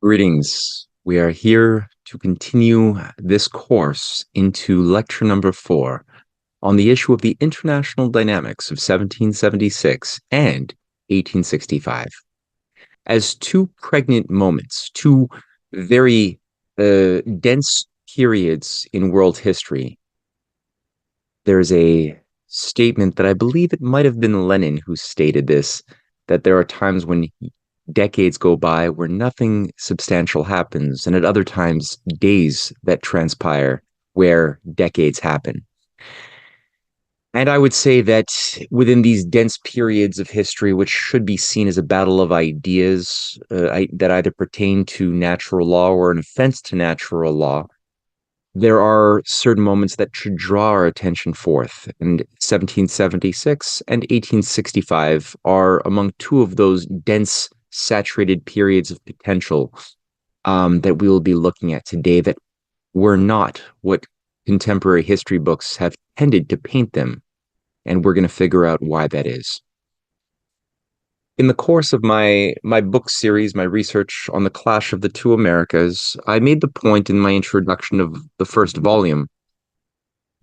Greetings. We are here to continue this course into lecture number 4 on the issue of the international dynamics of 1776 and 1865. As two pregnant moments, two very dense periods in world history, there's a statement that I believe it might have been Lenin who stated this, that there are times when decades go by where nothing substantial happens, and at other times, days that transpire where decades happen. And I would say that within these dense periods of history, which should be seen as a battle of ideas that either pertain to natural law or an offense to natural law, there are certain moments that should draw our attention forth. And 1776 and 1865 are among two of those dense, saturated periods of potential that we will be looking at today that were not what contemporary history books have tended to paint them. And we're going to figure out why that is. In the course of my book series, my research on the clash of the two Americas, I made the point in my introduction of the first volume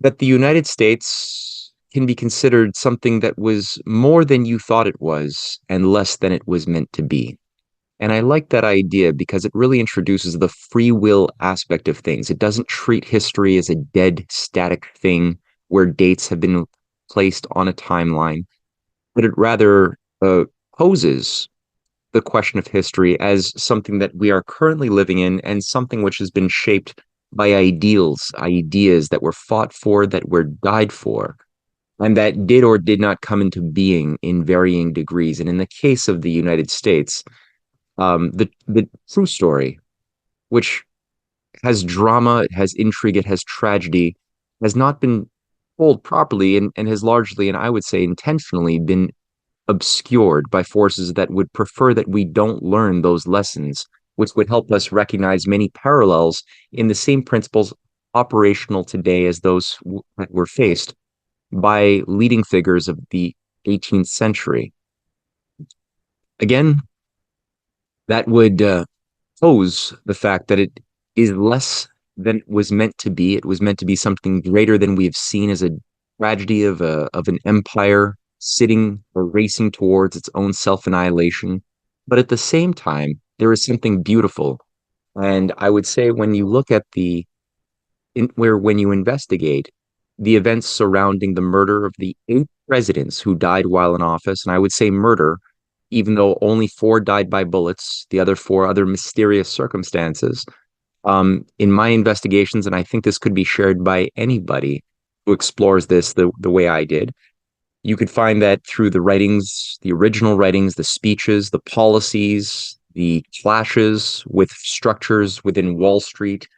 that the United States can be considered something that was more than you thought it was and less than it was meant to be. And I like that idea because it really introduces the free will aspect of things. It doesn't treat history as a dead, static thing where dates have been placed on a timeline, but it rather poses the question of history as something that we are currently living in and something which has been shaped by ideas that were fought for, that were died for, and that did or did not come into being in varying degrees. And in the case of the United States, the true story, which has drama, it has intrigue, it has tragedy, has not been told properly and has largely, and I would say intentionally, been obscured by forces that would prefer that we don't learn those lessons, which would help us recognize many parallels in the same principles operational today as those that were faced by leading figures of the 18th century. Again, that would pose the fact that it is less than it was meant to be. It was meant to be something greater than we've seen as a tragedy of an empire sitting or racing towards its own self-annihilation. But at the same time, there is something beautiful. And I would say when you look at when you investigate the events surrounding the murder of the 8 presidents who died while in office, and I would say murder, even though only 4 died by bullets, the other 4 other mysterious circumstances. In my investigations, and I think this could be shared by anybody who explores this the way I did, you could find that through the writings, the original writings, the speeches, the policies, the clashes with structures within Wall Street,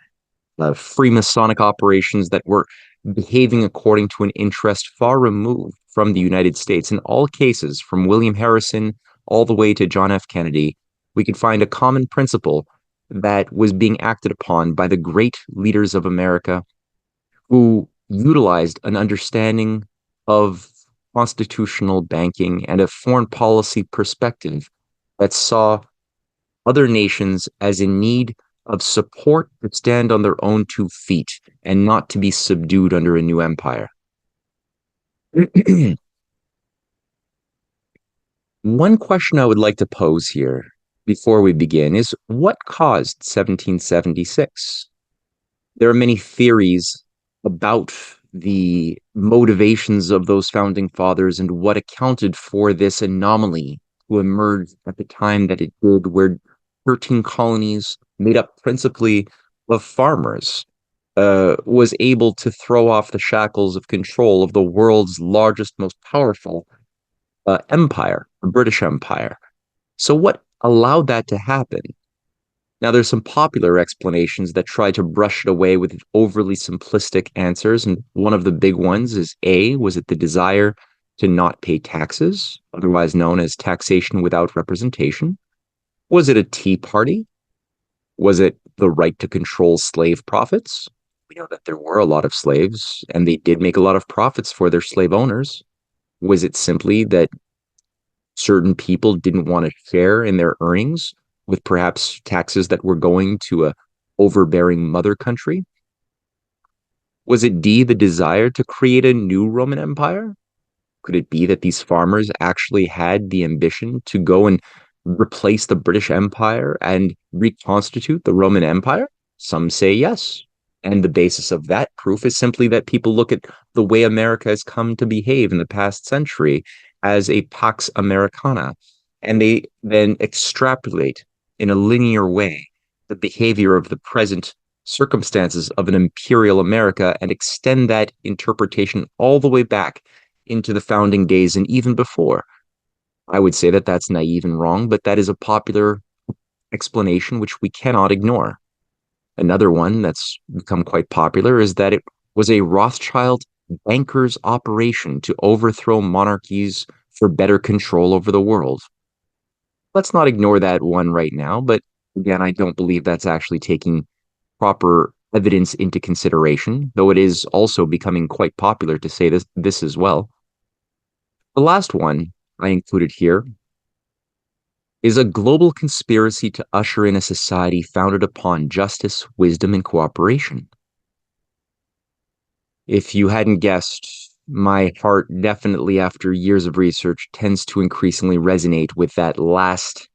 Freemasonic operations that were behaving according to an interest far removed from the United States. In all cases, from William Harrison all the way to John F. Kennedy, we could find a common principle that was being acted upon by the great leaders of America who utilized an understanding of constitutional banking and a foreign policy perspective that saw other nations as in need of support to stand on their own 2 feet and not to be subdued under a new empire. One question I would like to pose here before we begin is what caused 1776? There are many theories about the motivations of those founding fathers and what accounted for this anomaly to emerge at the time that it did, where 13 colonies made up principally of farmers was able to throw off the shackles of control of the world's largest, most powerful empire, the British Empire. So what allowed that to happen? Now, there's some popular explanations that try to brush it away with overly simplistic answers, and one of the big ones is was it the desire to not pay taxes, otherwise known as taxation without representation? Was it a tea party? Was it the right to control slave profits? We know that there were a lot of slaves, and they did make a lot of profits for their slave owners. Was it simply that certain people didn't want to share in their earnings? with perhaps taxes that were going to a overbearing mother country? Was it D, the desire to create a new Roman Empire? Could it be that these farmers actually had the ambition to go and replace the British Empire and reconstitute the Roman Empire? Some say yes. And the basis of that proof is simply that people look at the way America has come to behave in the past century as a Pax Americana, and they then extrapolate in a linear way the behavior of the present circumstances of an imperial America and extend that interpretation all the way back into the founding days and even before. I would say that that's naive and wrong, but that is a popular explanation which we cannot ignore. Another one that's become quite popular is that it was a Rothschild banker's operation to overthrow monarchies for better control over the world. Let's not ignore that one right now, but again, I don't believe that's actually taking proper evidence into consideration, though it is also becoming quite popular to say this as well. The last one I included here is a global conspiracy to usher in a society founded upon justice, wisdom, and cooperation. If you hadn't guessed, my heart definitely, after years of research, tends to increasingly resonate with that last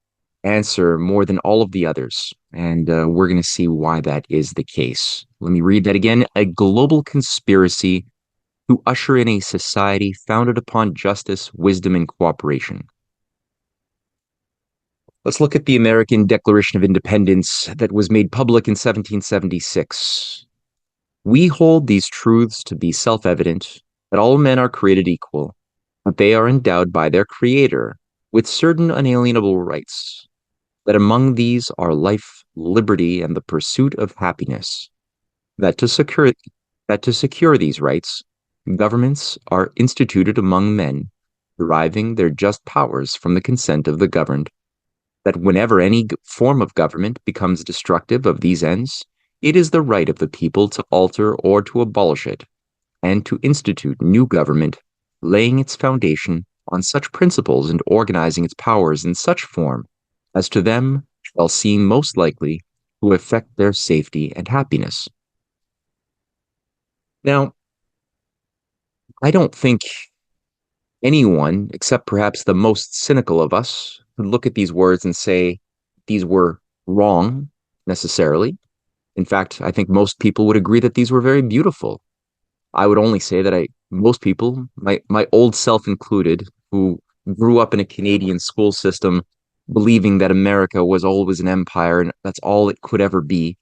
answer more than all of the others. And we're going to see why that is the case. Let me read that again. A global conspiracy to usher in a society founded upon justice, wisdom, and cooperation. Let's look at the American Declaration of Independence that was made public in 1776. We hold these truths to be self-evident, that all men are created equal, that they are endowed by their Creator with certain unalienable rights, that among these are life, liberty, and the pursuit of happiness, that to secure these rights, governments are instituted among men, deriving their just powers from the consent of the governed, that whenever any form of government becomes destructive of these ends, it is the right of the people to alter or to abolish it, and to institute new government, laying its foundation on such principles and organizing its powers in such form as to them shall seem most likely to affect their safety and happiness. Now, I don't think anyone, except perhaps the most cynical of us, would look at these words and say these were wrong necessarily. In fact, I think most people would agree that these were very beautiful. I would only say that most people, my old self included, who grew up in a Canadian school system, believing that America was always an empire and that's all it could ever be,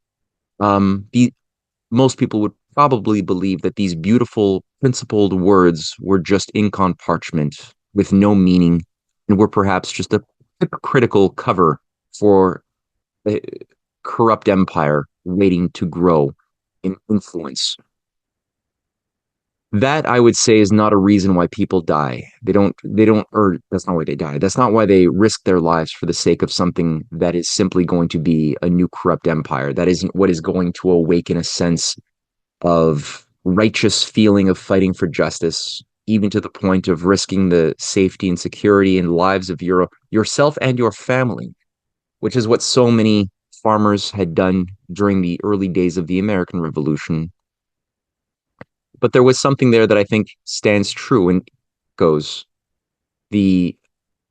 the most people would probably believe that these beautiful, principled words were just ink on parchment with no meaning and were perhaps just a hypocritical cover for a corrupt empire waiting to grow in influence. That I would say is not a reason why people die. Or that's not why they die. That's not why they risk their lives for the sake of something that is simply going to be a new corrupt empire. That isn't what is going to awaken a sense of righteous feeling of fighting for justice, even to the point of risking the safety and security and lives of yourself and your family, which is what so many farmers had done during the early days of the American Revolution. But there was something there that I think stands true and goes. The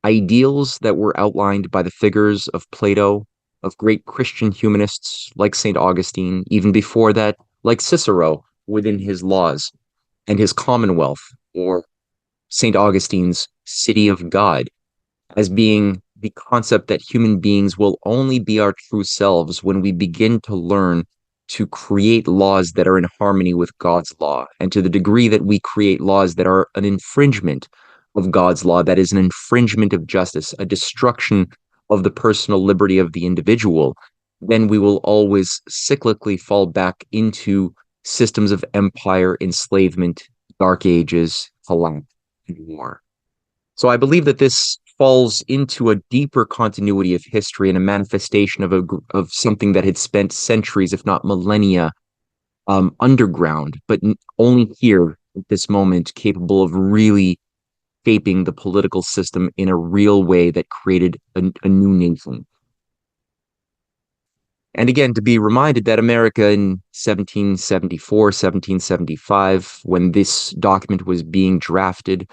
ideals that were outlined by the figures of Plato, of great Christian humanists like St. Augustine, even before that, like Cicero within his laws and his Commonwealth, or St. Augustine's City of God, as being the concept that human beings will only be our true selves when we begin to learn to create laws that are in harmony with God's law. And to the degree that we create laws that are an infringement of God's law, that is an infringement of justice, a destruction of the personal liberty of the individual, then we will always cyclically fall back into systems of empire, enslavement, dark ages, collapse, and war. So I believe that this falls into a deeper continuity of history and a manifestation of something that had spent centuries, if not millennia, underground, but only here at this moment capable of really shaping the political system in a real way that created a new nation. And again, to be reminded that America in 1774, 1775, when this document was being drafted,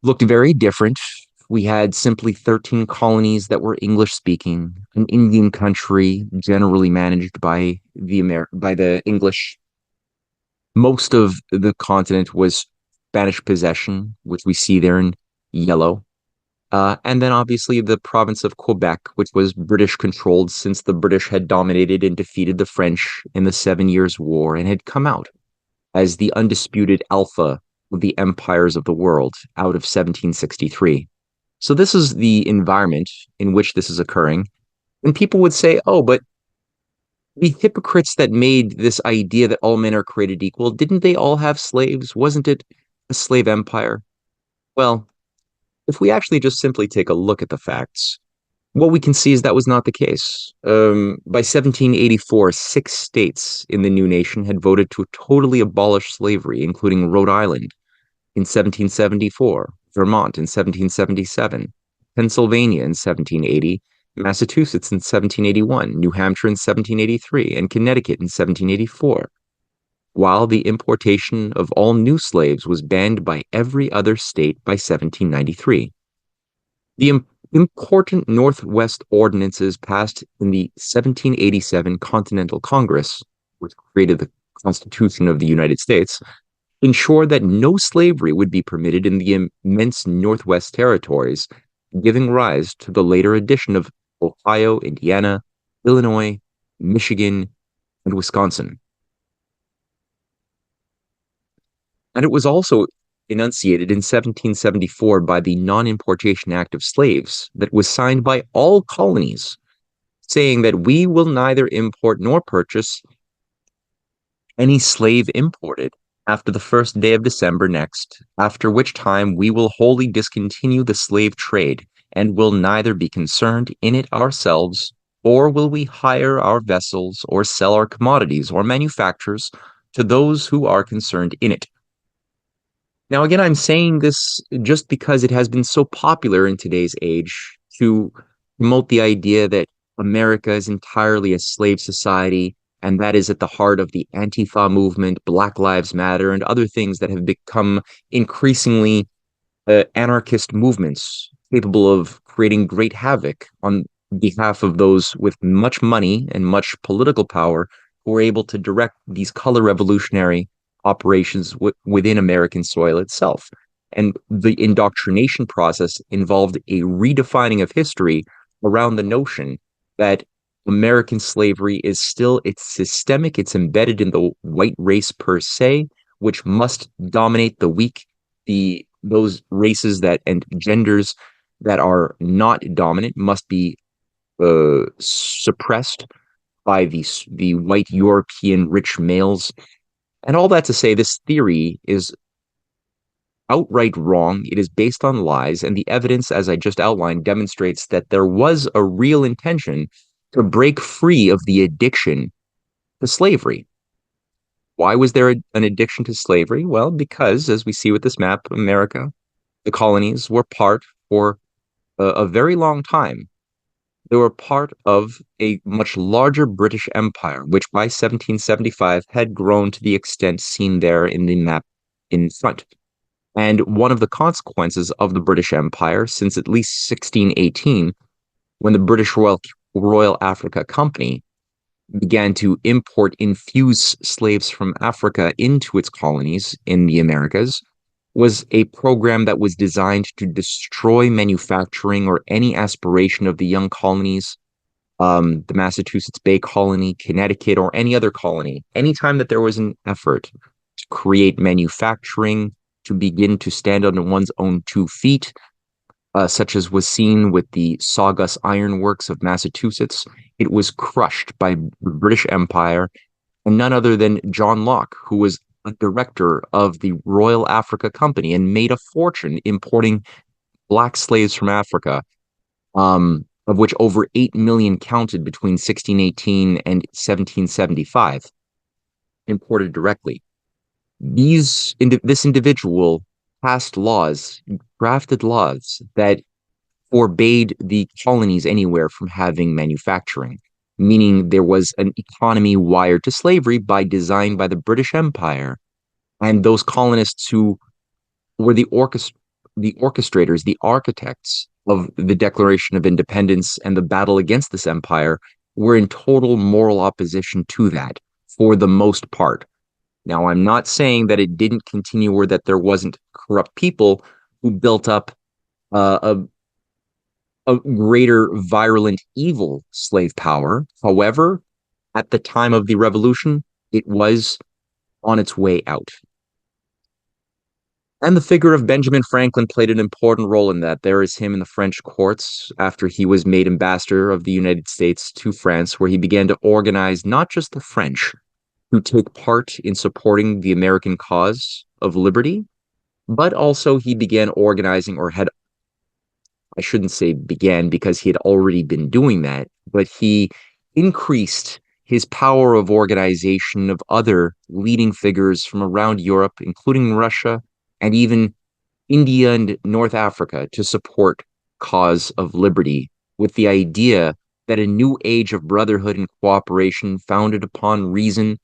looked very different. We had simply 13 colonies that were English speaking, an Indian country generally managed by the English. Most of the continent was Spanish possession, which we see there in yellow. And then obviously the province of Quebec, which was British controlled since the British had dominated and defeated the French in the Seven Years' War and had come out as the undisputed alpha of the empires of the world out of 1763. So this is the environment in which this is occurring. And people would say, oh, but the hypocrites that made this idea that all men are created equal, didn't they all have slaves? Wasn't it a slave empire? Well, if we actually just simply take a look at the facts, what we can see is that was not the case. By 1784, 6 states in the new nation had voted to totally abolish slavery, including Rhode Island in 1774, Vermont in 1777, Pennsylvania in 1780, Massachusetts in 1781, New Hampshire in 1783, and Connecticut in 1784, while the importation of all new slaves was banned by every other state by 1793. The important Northwest ordinances passed in the 1787 Continental Congress, which created the Constitution of the United States, ensured that no slavery would be permitted in the immense Northwest territories, giving rise to the later addition of Ohio, Indiana, Illinois, Michigan, and Wisconsin. And it was also enunciated in 1774 by the Non-Importation Act of Slaves that was signed by all colonies, saying that we will neither import nor purchase any slave imported after the first day of December next, after which time we will wholly discontinue the slave trade, and will neither be concerned in it ourselves, or will we hire our vessels, or sell our commodities or manufactures to those who are concerned in it. Now, again, I'm saying this just because it has been so popular in today's age to promote the idea that America is entirely a slave society, and that is at the heart of the Antifa movement, Black Lives Matter, and other things that have become increasingly anarchist movements capable of creating great havoc on behalf of those with much money and much political power who are able to direct these color revolutionary operations within American soil itself. And the indoctrination process involved a redefining of history around the notion that American slavery is still, it's systemic, it's embedded in the white race per se, which must dominate the weak, those races that and genders that are not dominant must be suppressed by the white European rich males. And all that to say, this theory is outright wrong. It is based on lies, and the evidence, as I just outlined, demonstrates that there was a real intention to break free of the addiction to slavery. Why was there an addiction to slavery? Well, because, as we see with this map, America, the colonies were part for a very long time. They were part of a much larger British Empire, which by 1775 had grown to the extent seen there in the map in front. And one of the consequences of the British Empire since at least 1618, when the British Royal Africa Company began to infuse slaves from Africa into its colonies in the Americas, was a program that was designed to destroy manufacturing or any aspiration of the young colonies, the Massachusetts Bay Colony, Connecticut, or any other colony. Anytime that there was an effort to create manufacturing, to begin to stand on one's own 2 feet, such as was seen with the Sawgus Iron Works of Massachusetts, it was crushed by the British Empire, and none other than John Locke, who was a director of the Royal Africa Company and made a fortune importing black slaves from Africa, of which over 8 million counted between 1618 and 1775, imported directly. This individual passed laws, drafted laws that forbade the colonies anywhere from having manufacturing. meaning there was an economy wired to slavery by design by the British Empire. And those colonists who were the orchestrators, the architects of the Declaration of Independence and the battle against this empire were in total moral opposition to that for the most part. Now, I'm not saying that it didn't continue or that there wasn't corrupt people who built up uh, a greater virulent evil slave power. However, at the time of the revolution, it was on its way out. And the figure of Benjamin Franklin played an important role in that. There is him in the French courts after he was made ambassador of the United States to France, where he began to organize not just the French who take part in supporting the American cause of liberty, but also he began organizing, or had, I shouldn't say began because he had already been doing that, but he increased his power of organization of other leading figures from around Europe, including Russia and even India and North Africa, to support cause of liberty with the idea that a new age of brotherhood and cooperation founded upon reason,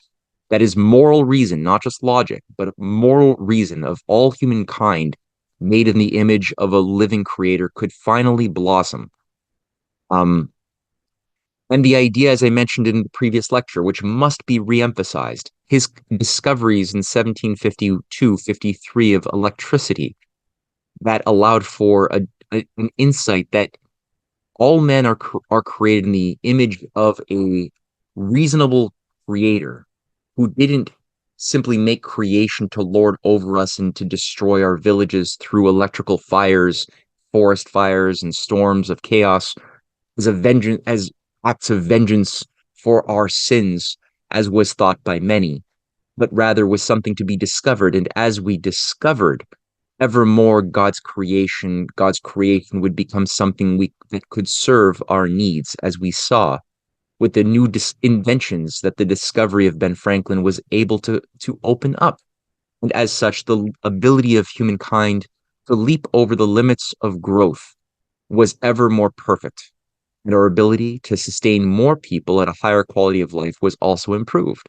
that is moral reason, not just logic, but moral reason of all humankind made in the image of a living creator, could finally blossom. Um, and the idea, as I mentioned in the previous lecture, which must be reemphasized, his discoveries in 1752-53 of electricity that allowed for an insight that all men are created in the image of a reasonable creator who didn't simply make creation to lord over us and to destroy our villages through electrical fires, forest fires, and storms of chaos as a vengeance, as acts of vengeance for our sins, as was thought by many, but rather was something to be discovered. And as we discovered evermore God's creation would become something that could serve our needs, as we saw with the new inventions that the discovery of Ben Franklin was able to open up. And as such, the ability of humankind to leap over the limits of growth was ever more perfect. And our ability to sustain more people at a higher quality of life was also improved.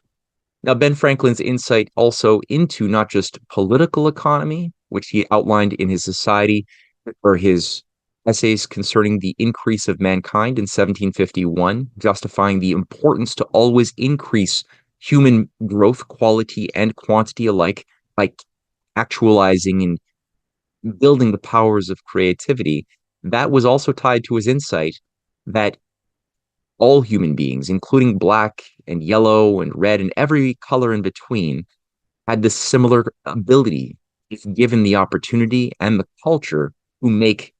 Now, Ben Franklin's insight also into not just political economy, which he outlined in his Society, or his essays concerning the increase of mankind in 1751, justifying the importance to always increase human growth, quality, and quantity alike by actualizing and building the powers of creativity. That was also tied to his insight that all human beings, including black and yellow and red and every color in between, had this similar ability, if given the opportunity and the culture, to make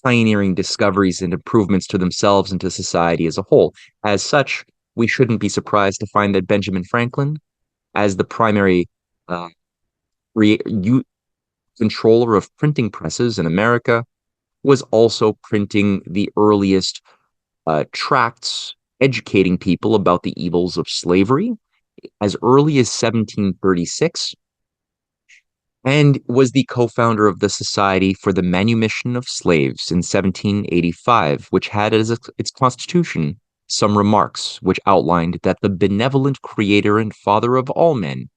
pioneering discoveries and improvements to themselves and to society as a whole. As such, we shouldn't be surprised to find that Benjamin Franklin, as the primary uh, controller of printing presses in America, was also printing the earliest tracts educating people about the evils of slavery as early as 1736, and was the co-founder of the Society for the Manumission of Slaves in 1785, which had as its constitution some remarks which outlined that the benevolent creator and father of all men,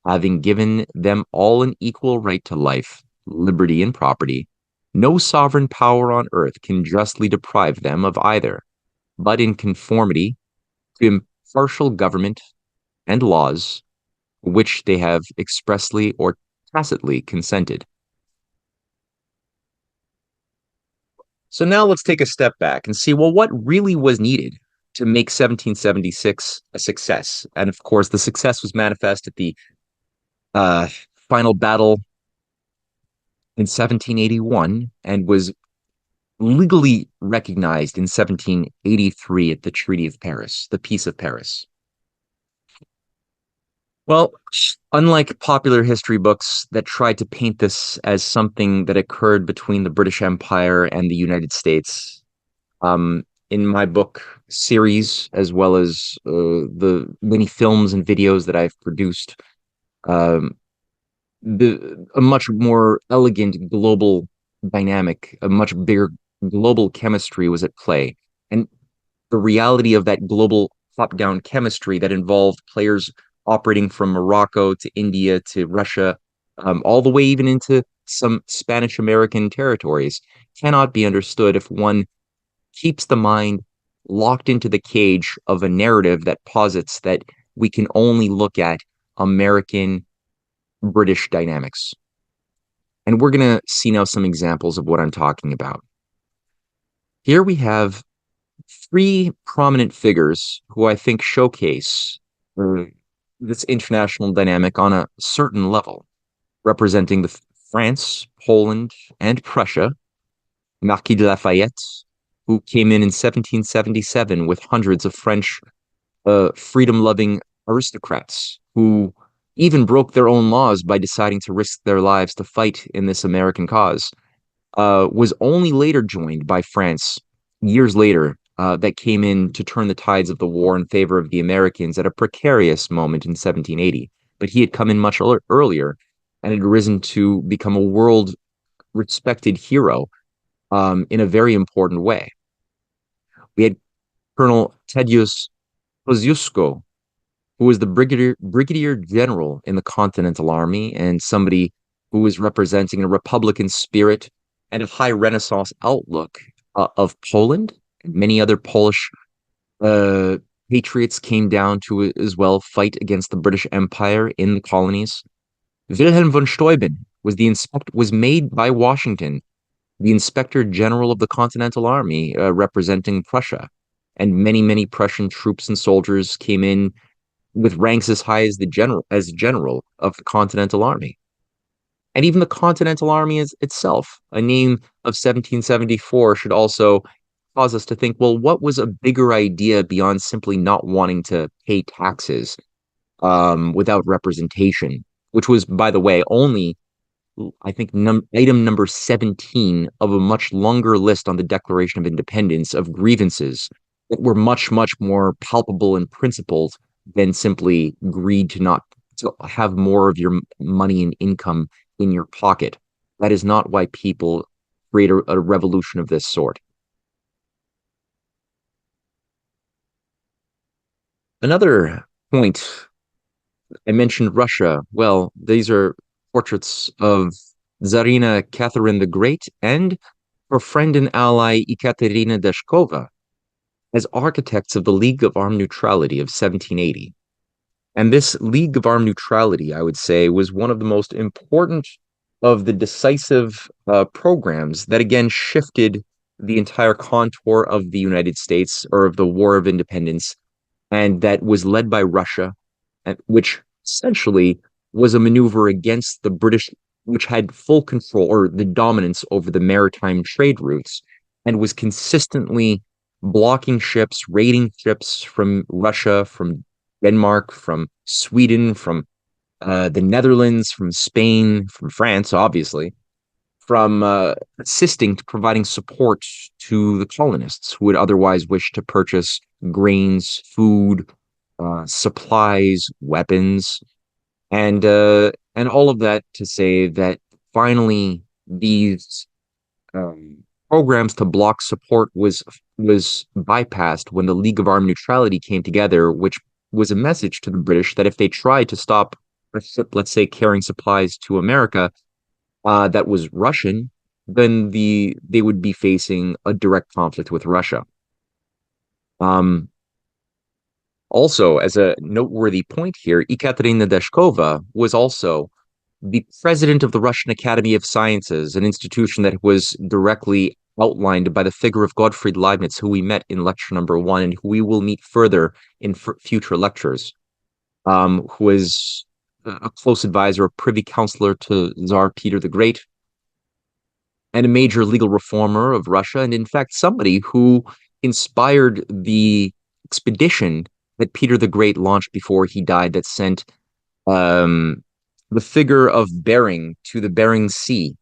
having given them all an equal right to life, liberty, and property, no sovereign power on earth can justly deprive them of either, but in conformity to impartial government and laws which they have expressly or tacitly consented. So now let's take a step back and see, well, what really was needed to make 1776 a success? And of course, the success was manifest at the uh, final battle in 1781 and was legally recognized in 1783 at the Treaty of Paris, the Peace of Paris. Well, unlike popular history books that tried to paint this as something that occurred between the British Empire and the United States, in my book series, as well as the many films and videos that I've produced, um, a much more elegant global dynamic, a much bigger global chemistry was at play. And the reality of that global top-down chemistry that involved players operating from Morocco to India to Russia, all the way even into some Spanish American territories, cannot be understood if one keeps the mind locked into the cage of a narrative that posits that we can only look at American British dynamics. And we're going to see now some examples of what I'm talking about. Here we have three prominent figures who I think showcase this international dynamic on a certain level, representing the France, Poland, and Prussia, Marquis de Lafayette, who came in 1777 with hundreds of French freedom-loving aristocrats who even broke their own laws by deciding to risk their lives to fight in this American cause, was only later joined by France years later, that came in to turn the tides of the war in favor of the Americans at a precarious moment in 1780. But he had come in much earlier and had risen to become a world respected hero, in a very important way. We had Colonel Tadeusz Kosciuszko, who was the brigadier general in the Continental Army and somebody who was representing a Republican spirit and a high Renaissance outlook of Poland. And many other Polish patriots came down to as well fight against the British Empire in the colonies. Wilhelm von Steuben was made by Washington the Inspector General of the Continental Army, representing Prussia. And many Prussian troops and soldiers came in with ranks as high as the general of the Continental Army. And even the Continental Army itself, a name of 1774, should also cause us to think, well, what was a bigger idea beyond simply not wanting to pay taxes without representation, which was, by the way, only, I think, item number 17 of a much longer list on the Declaration of Independence of grievances that were much more palpable and principled than simply greed to have more of your money and income in your pocket. That is not why people create a revolution of this sort. Another point, I mentioned Russia. Well, these are portraits of Tsarina Catherine the Great and her friend and ally Ekaterina Deshkova as architects of the League of Armed Neutrality of 1780. And this League of Armed Neutrality, I would say, was one of the most important of the decisive programs that again shifted the entire contour of the United States, or of the War of Independence, and that was led by Russia, which essentially was a maneuver against the British, which had full control or the dominance over the maritime trade routes, and was consistently blocking ships, raiding ships from Russia, from Denmark, from Sweden, from the Netherlands, from Spain, from France, obviously, from providing support to the colonists who would otherwise wish to purchase grains, food, supplies, weapons, and all of that to say that finally these programs to block support was bypassed when the League of Armed Neutrality came together, which was a message to the British that if they tried to stop a ship, let's say, carrying supplies to America, that was Russian, then they would be facing a direct conflict with Russia. Also, as a noteworthy point here, Ekaterina Deshkova was also the president of the Russian Academy of Sciences, an institution that was directly outlined by the figure of Gottfried Leibniz, who we met in lecture number 1 and who we will meet further in future lectures, who was a close advisor, a privy counselor to Tsar Peter the Great, and a major legal reformer of Russia, and in fact somebody who inspired the expedition that Peter the Great launched before he died, that sent the figure of Bering to the Bering Sea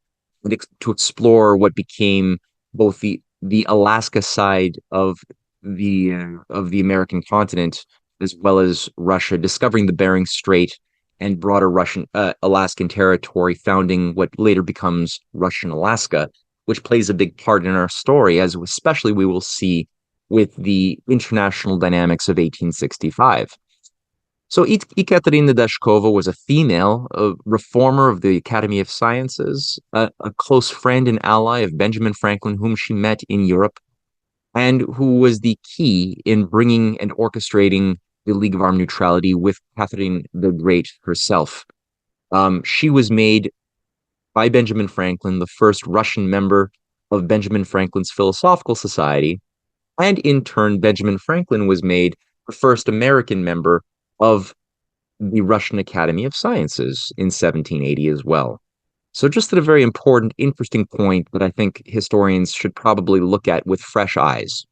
to explore what became both the Alaska side of the American continent, as well as Russia, discovering the Bering Strait and broader Russian Alaskan territory, founding what later becomes Russian Alaska, which plays a big part in our story, as especially we will see with the international dynamics of 1865. So Ekaterina Dashkova was a female, a reformer of the Academy of Sciences, a close friend and ally of Benjamin Franklin, whom she met in Europe, and who was the key in bringing and orchestrating the League of Armed Neutrality with Catherine the Great herself. She was made by Benjamin Franklin the first Russian member of Benjamin Franklin's Philosophical Society, and in turn, Benjamin Franklin was made the first American member of the Russian Academy of Sciences in 1780 as well. So, just at a very important, interesting point that I think historians should probably look at with fresh eyes.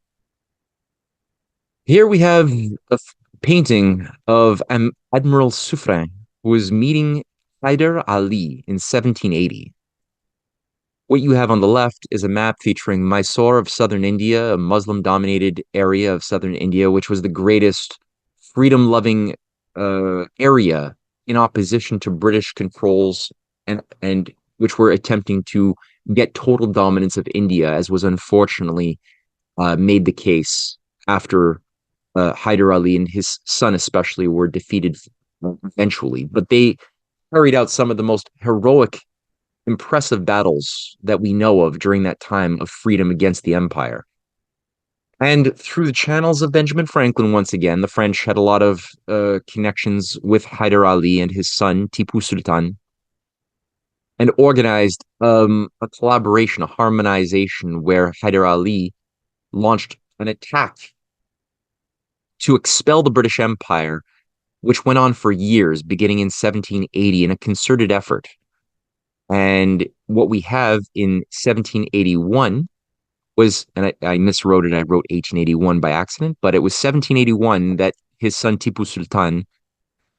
Here we have a painting of Admiral Suffren, who was meeting Hyder Ali in 1780. What you have on the left is a map featuring Mysore of southern India, a Muslim-dominated area of southern India, which was the greatest freedom-loving area in opposition to British controls and which were attempting to get total dominance of India, as was unfortunately made the case after Hyder Ali and his son especially were defeated eventually. But they carried out some of the most heroic, impressive battles that we know of during that time of freedom against the empire. And through the channels of Benjamin Franklin, once again, the French had a lot of connections with Hyder Ali and his son, Tipu Sultan, and organized a collaboration, a harmonization where Hyder Ali launched an attack to expel the British Empire, which went on for years, beginning in 1780, in a concerted effort. And what we have in 1781 was, and I miswrote it, I wrote 1881 by accident, but it was 1781 that his son Tipu Sultan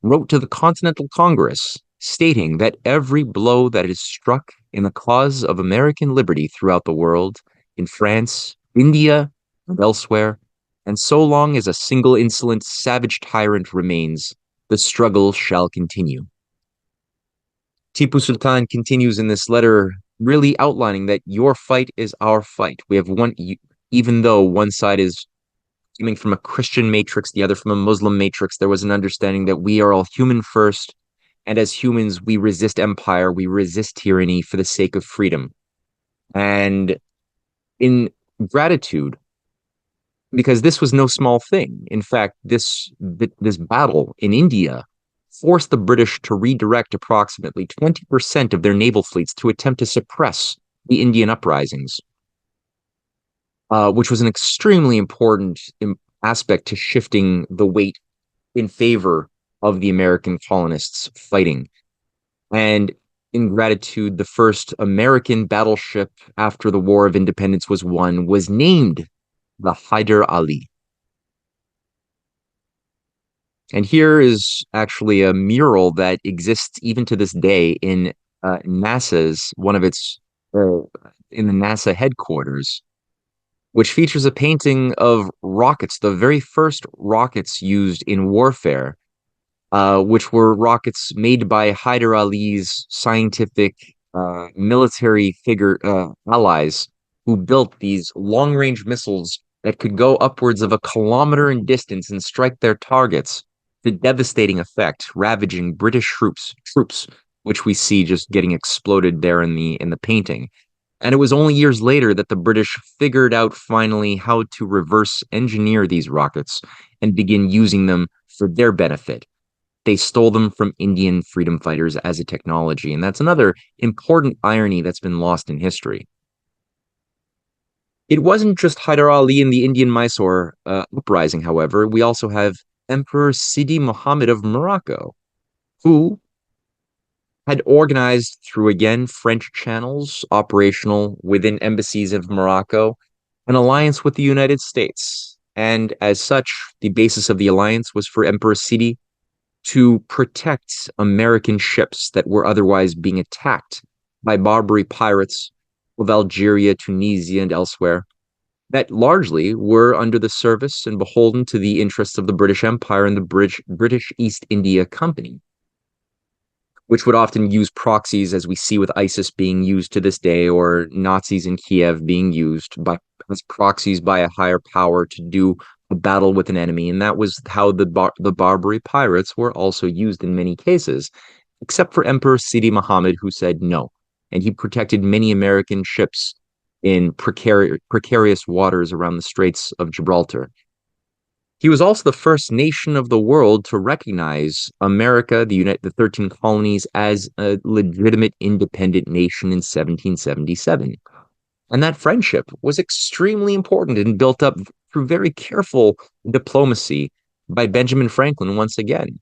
wrote to the Continental Congress stating that every blow that is struck in the cause of American liberty throughout the world, in France, India, and elsewhere, and so long as a single insolent, savage tyrant remains, the struggle shall continue. Tipu Sultan continues in this letter, really outlining that your fight is our fight. We have one, even though one side is coming from a Christian matrix, the other from a Muslim matrix, there was an understanding that we are all human first, and as humans, we resist empire, we resist tyranny for the sake of freedom. And in gratitude, because this was no small thing. In fact, this battle in India forced the British to redirect approximately 20% of their naval fleets to attempt to suppress the Indian uprisings, which was an extremely important aspect to shifting the weight in favor of the American colonists fighting. And in gratitude, the first American battleship after the War of Independence was named the Hyder Ali. And here is actually a mural that exists even to this day in NASA's, in the NASA headquarters, which features a painting of rockets, the very first rockets used in warfare, which were rockets made by Hyder Ali's scientific military allies who built these long-range missiles that could go upwards of a kilometer in distance and strike their targets to devastating effect, ravaging British troops, which we see just getting exploded there in the painting. And it was only years later that the British figured out finally how to reverse engineer these rockets and begin using them for their benefit. They stole them from Indian freedom fighters as a technology, and that's another important irony that's been lost in history. It wasn't just Hyder Ali in the Indian Mysore uprising, however. We also have Emperor Sidi Mohammed of Morocco, who had organized through, again, French channels operational within embassies of Morocco, an alliance with the United States. And as such, the basis of the alliance was for Emperor Sidi to protect American ships that were otherwise being attacked by Barbary pirates of Algeria, Tunisia, and elsewhere, that largely were under the service and beholden to the interests of the British Empire and the British East India Company, which would often use proxies, as we see with ISIS being used to this day, or Nazis in Kiev being used by as proxies by a higher power to do a battle with an enemy. And that was how the Barbary pirates were also used in many cases, except for Emperor Sidi Muhammad, who said no. And he protected many American ships in precarious waters around the Straits of Gibraltar. He was also the first nation of the world to recognize America, the 13 colonies, as a legitimate independent nation in 1777. And that friendship was extremely important and built up through very careful diplomacy by Benjamin Franklin once again,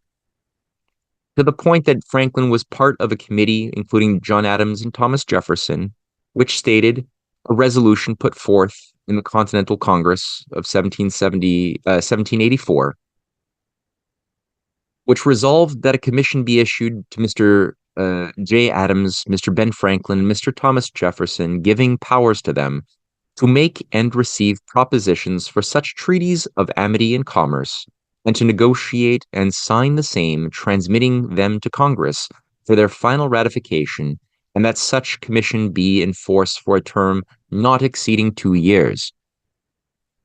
to the point that Franklin was part of a committee, including John Adams and Thomas Jefferson, which stated a resolution put forth in the Continental Congress of 1784, which resolved that a commission be issued to Mr. J. Adams, Mr. Ben Franklin, and Mr. Thomas Jefferson, giving powers to them to make and receive propositions for such treaties of amity and commerce, and to negotiate and sign the same, transmitting them to Congress for their final ratification, and that such commission be in force for a term not exceeding 2 years.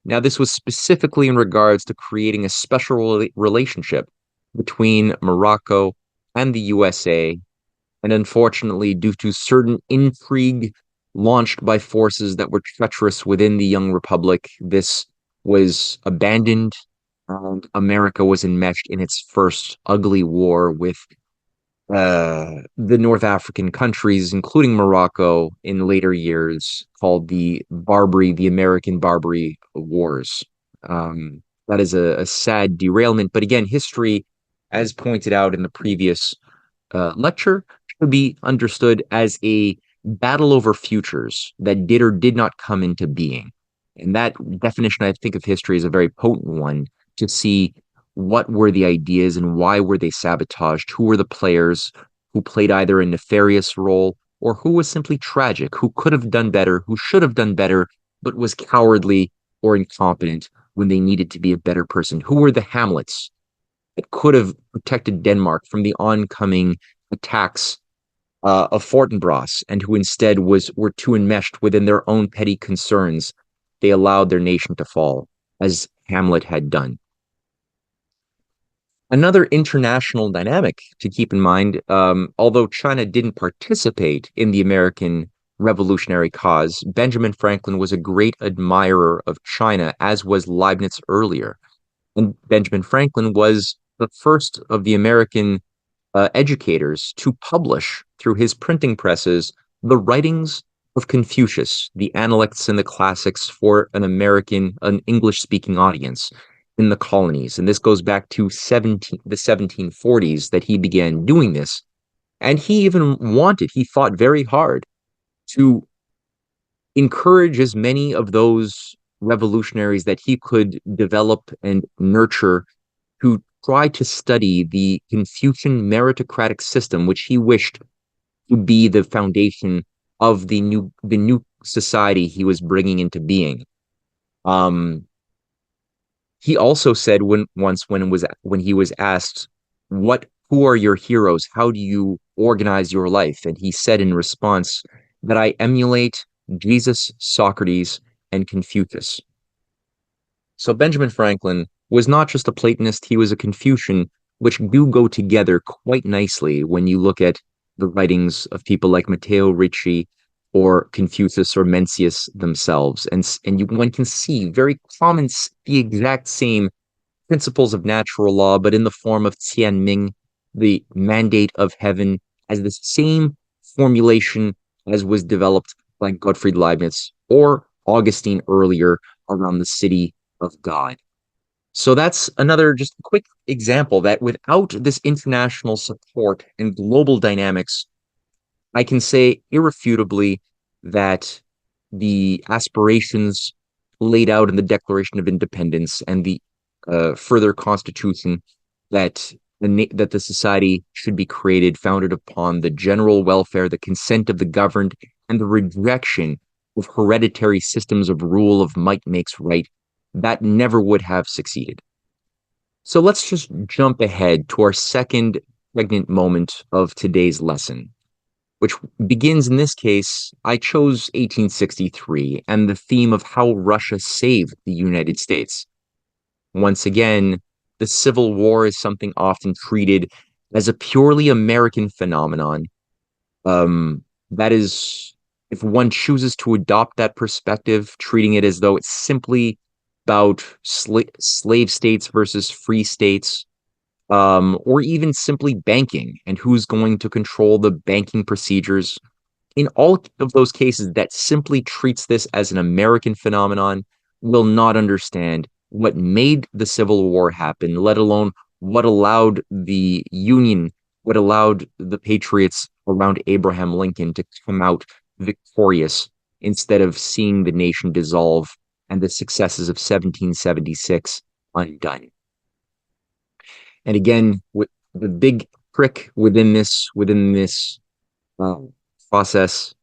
Now, this was specifically in regards to creating a special relationship between Morocco and the USA, and unfortunately, due to certain intrigue launched by forces that were treacherous within the young republic, this was abandoned, and America was enmeshed in its first ugly war with the North African countries, including Morocco, in later years, called the American Barbary Wars. That is a sad derailment, but again, history, as pointed out in the previous lecture, should be understood as a battle over futures that did or did not come into being. And that definition, I think, of history is a very potent one to see what were the ideas and why were they sabotaged, who were the players who played either a nefarious role or who was simply tragic, who could have done better, who should have done better, but was cowardly or incompetent when they needed to be a better person. Who were the Hamlets that could have protected Denmark from the oncoming attacks of Fortinbras, and who instead were too enmeshed within their own petty concerns. They allowed their nation to fall, as Hamlet had done. Another international dynamic to keep in mind, although China didn't participate in the American revolutionary cause, Benjamin Franklin was a great admirer of China, as was Leibniz earlier. And Benjamin Franklin was the first of the American educators to publish through his printing presses the writings of Confucius, the Analects and the Classics, for an English-speaking audience in the colonies. And this goes back to the 1740s that he began doing this. And he fought very hard to encourage as many of those revolutionaries that he could develop and nurture to try to study the Confucian meritocratic system, which he wished to be the foundation of the new society he was bringing into being. He also said when he was asked, who are your heroes? How do you organize your life? And he said in response that I emulate Jesus, Socrates, and Confucius. So Benjamin Franklin was not just a Platonist, he was a Confucian, which do go together quite nicely when you look at the writings of people like Matteo Ricci or Confucius or Mencius themselves. One can see the exact same principles of natural law, but in the form of Tianming, the mandate of heaven, as the same formulation as was developed by Gottfried Leibniz or Augustine earlier around the city of God. So that's another just quick example that without this international support and global dynamics, I can say irrefutably that the aspirations laid out in the Declaration of Independence and the further constitution that the society should be created, founded upon the general welfare, the consent of the governed, and the rejection of hereditary systems of rule of might makes right, that never would have succeeded. So let's just jump ahead to our second pregnant moment of today's lesson, which begins in this case. I chose 1863 and the theme of how Russia saved the United States. Once again, the Civil War is something often treated as a purely American phenomenon. That is, if one chooses to adopt that perspective, treating it as though it's simply about slave states versus free states, or even simply banking and who's going to control the banking procedures. In all of those cases, that simply treats this as an American phenomenon will not understand what made the Civil War happen, let alone what allowed the Union, what allowed the patriots around Abraham Lincoln to come out victorious instead of seeing the nation dissolve and the successes of 1776 undone. And again, with the big trick within this uh, process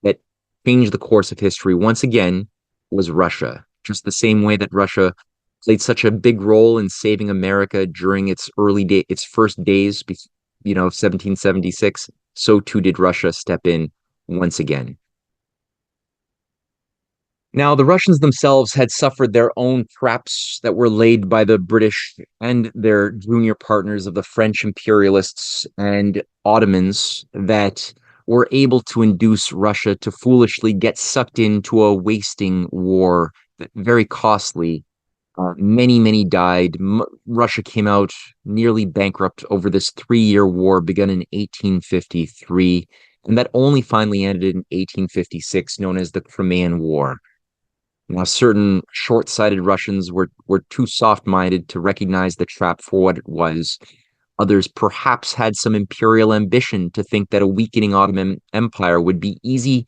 that changed the course of history once again was Russia. Just the same way that Russia played such a big role in saving America during its first days, 1776. So too did Russia step in once again. Now, the Russians themselves had suffered their own traps that were laid by the British and their junior partners of the French imperialists and Ottomans that were able to induce Russia to foolishly get sucked into a wasting war, very costly. Many, many died. Russia came out nearly bankrupt over this 3-year war begun in 1853, and that only finally ended in 1856, known as the Crimean War. Now, certain short-sighted Russians were too soft-minded to recognize the trap for what it was. Others perhaps had some imperial ambition to think that a weakening Ottoman Empire would be easy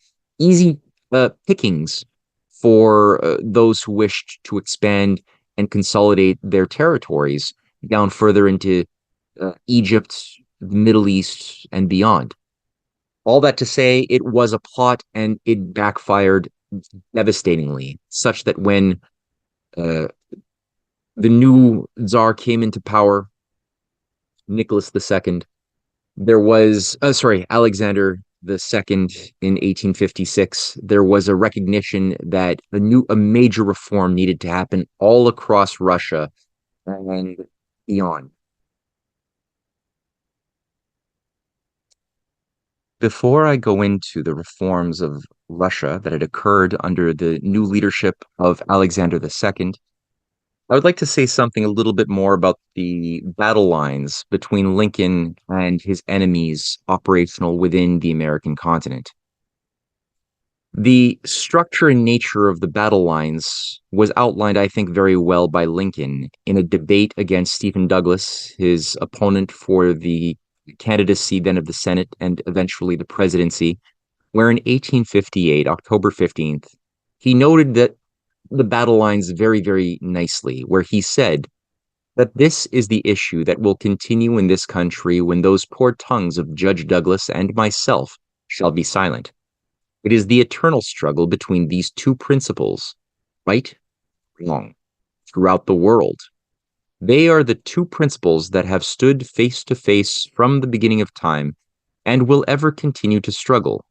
pickings for those who wished to expand and consolidate their territories down further into Egypt, the Middle East, and beyond. All that to say, it was a plot and it backfired devastatingly, such that when uh, the new Tsar came into power, Nicholas II, Alexander II in 1856, there was a recognition that a major reform needed to happen all across Russia and beyond. Before I go into the reforms of Russia that had occurred under the new leadership of Alexander II, I would like to say something a little bit more about the battle lines between Lincoln and his enemies operational within the American continent. The structure and nature of the battle lines was outlined, I think, very well by Lincoln in a debate against Stephen Douglas, his opponent for the candidacy then of the Senate and eventually the presidency, where in 1858, October 15th, he noted that the battle lines very, very nicely, where he said that this is the issue that will continue in this country when those poor tongues of Judge Douglas and myself shall be silent. It is the eternal struggle between these two principles, right, wrong, throughout the world. They are the two principles that have stood face to face from the beginning of time and will ever continue to struggle.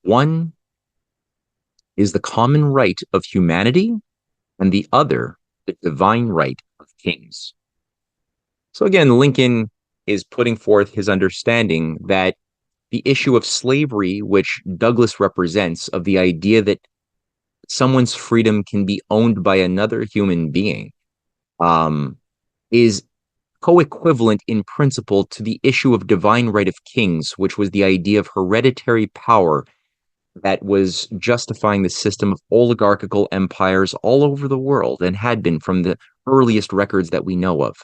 One is the common right of humanity, and the other, the divine right of kings. So again, Lincoln is putting forth his understanding that the issue of slavery, which Douglas represents, of the idea that someone's freedom can be owned by another human being, is co-equivalent in principle to the issue of divine right of kings, which was the idea of hereditary power that was justifying the system of oligarchical empires all over the world and had been from the earliest records that we know of.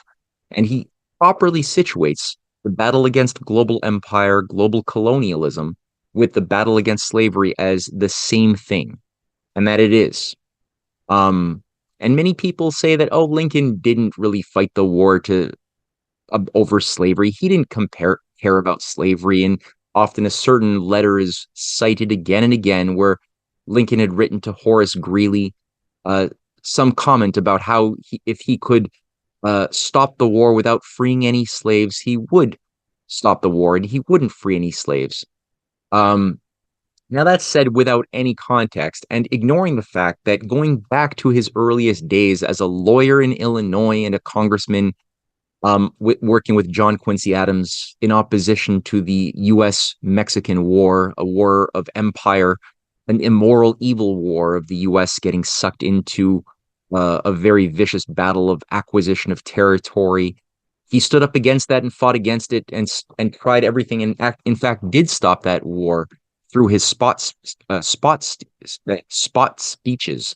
And he properly situates the battle against global empire, global colonialism, with the battle against slavery as the same thing, and that it is. And many people say that, oh, Lincoln didn't really fight the war over slavery. He didn't care about slavery, and often a certain letter is cited again and again where Lincoln had written to Horace Greeley some comment about how if he could stop the war without freeing any slaves, he would stop the war and he wouldn't free any slaves. Um, Now, that's said without any context and ignoring the fact that going back to his earliest days as a lawyer in Illinois and a congressman, working with John Quincy Adams in opposition to the U.S. Mexican War, a war of empire, an immoral, evil war of the U.S. getting sucked into a very vicious battle of acquisition of territory. He stood up against that and fought against it and tried everything and in fact did stop that war through his spot speeches.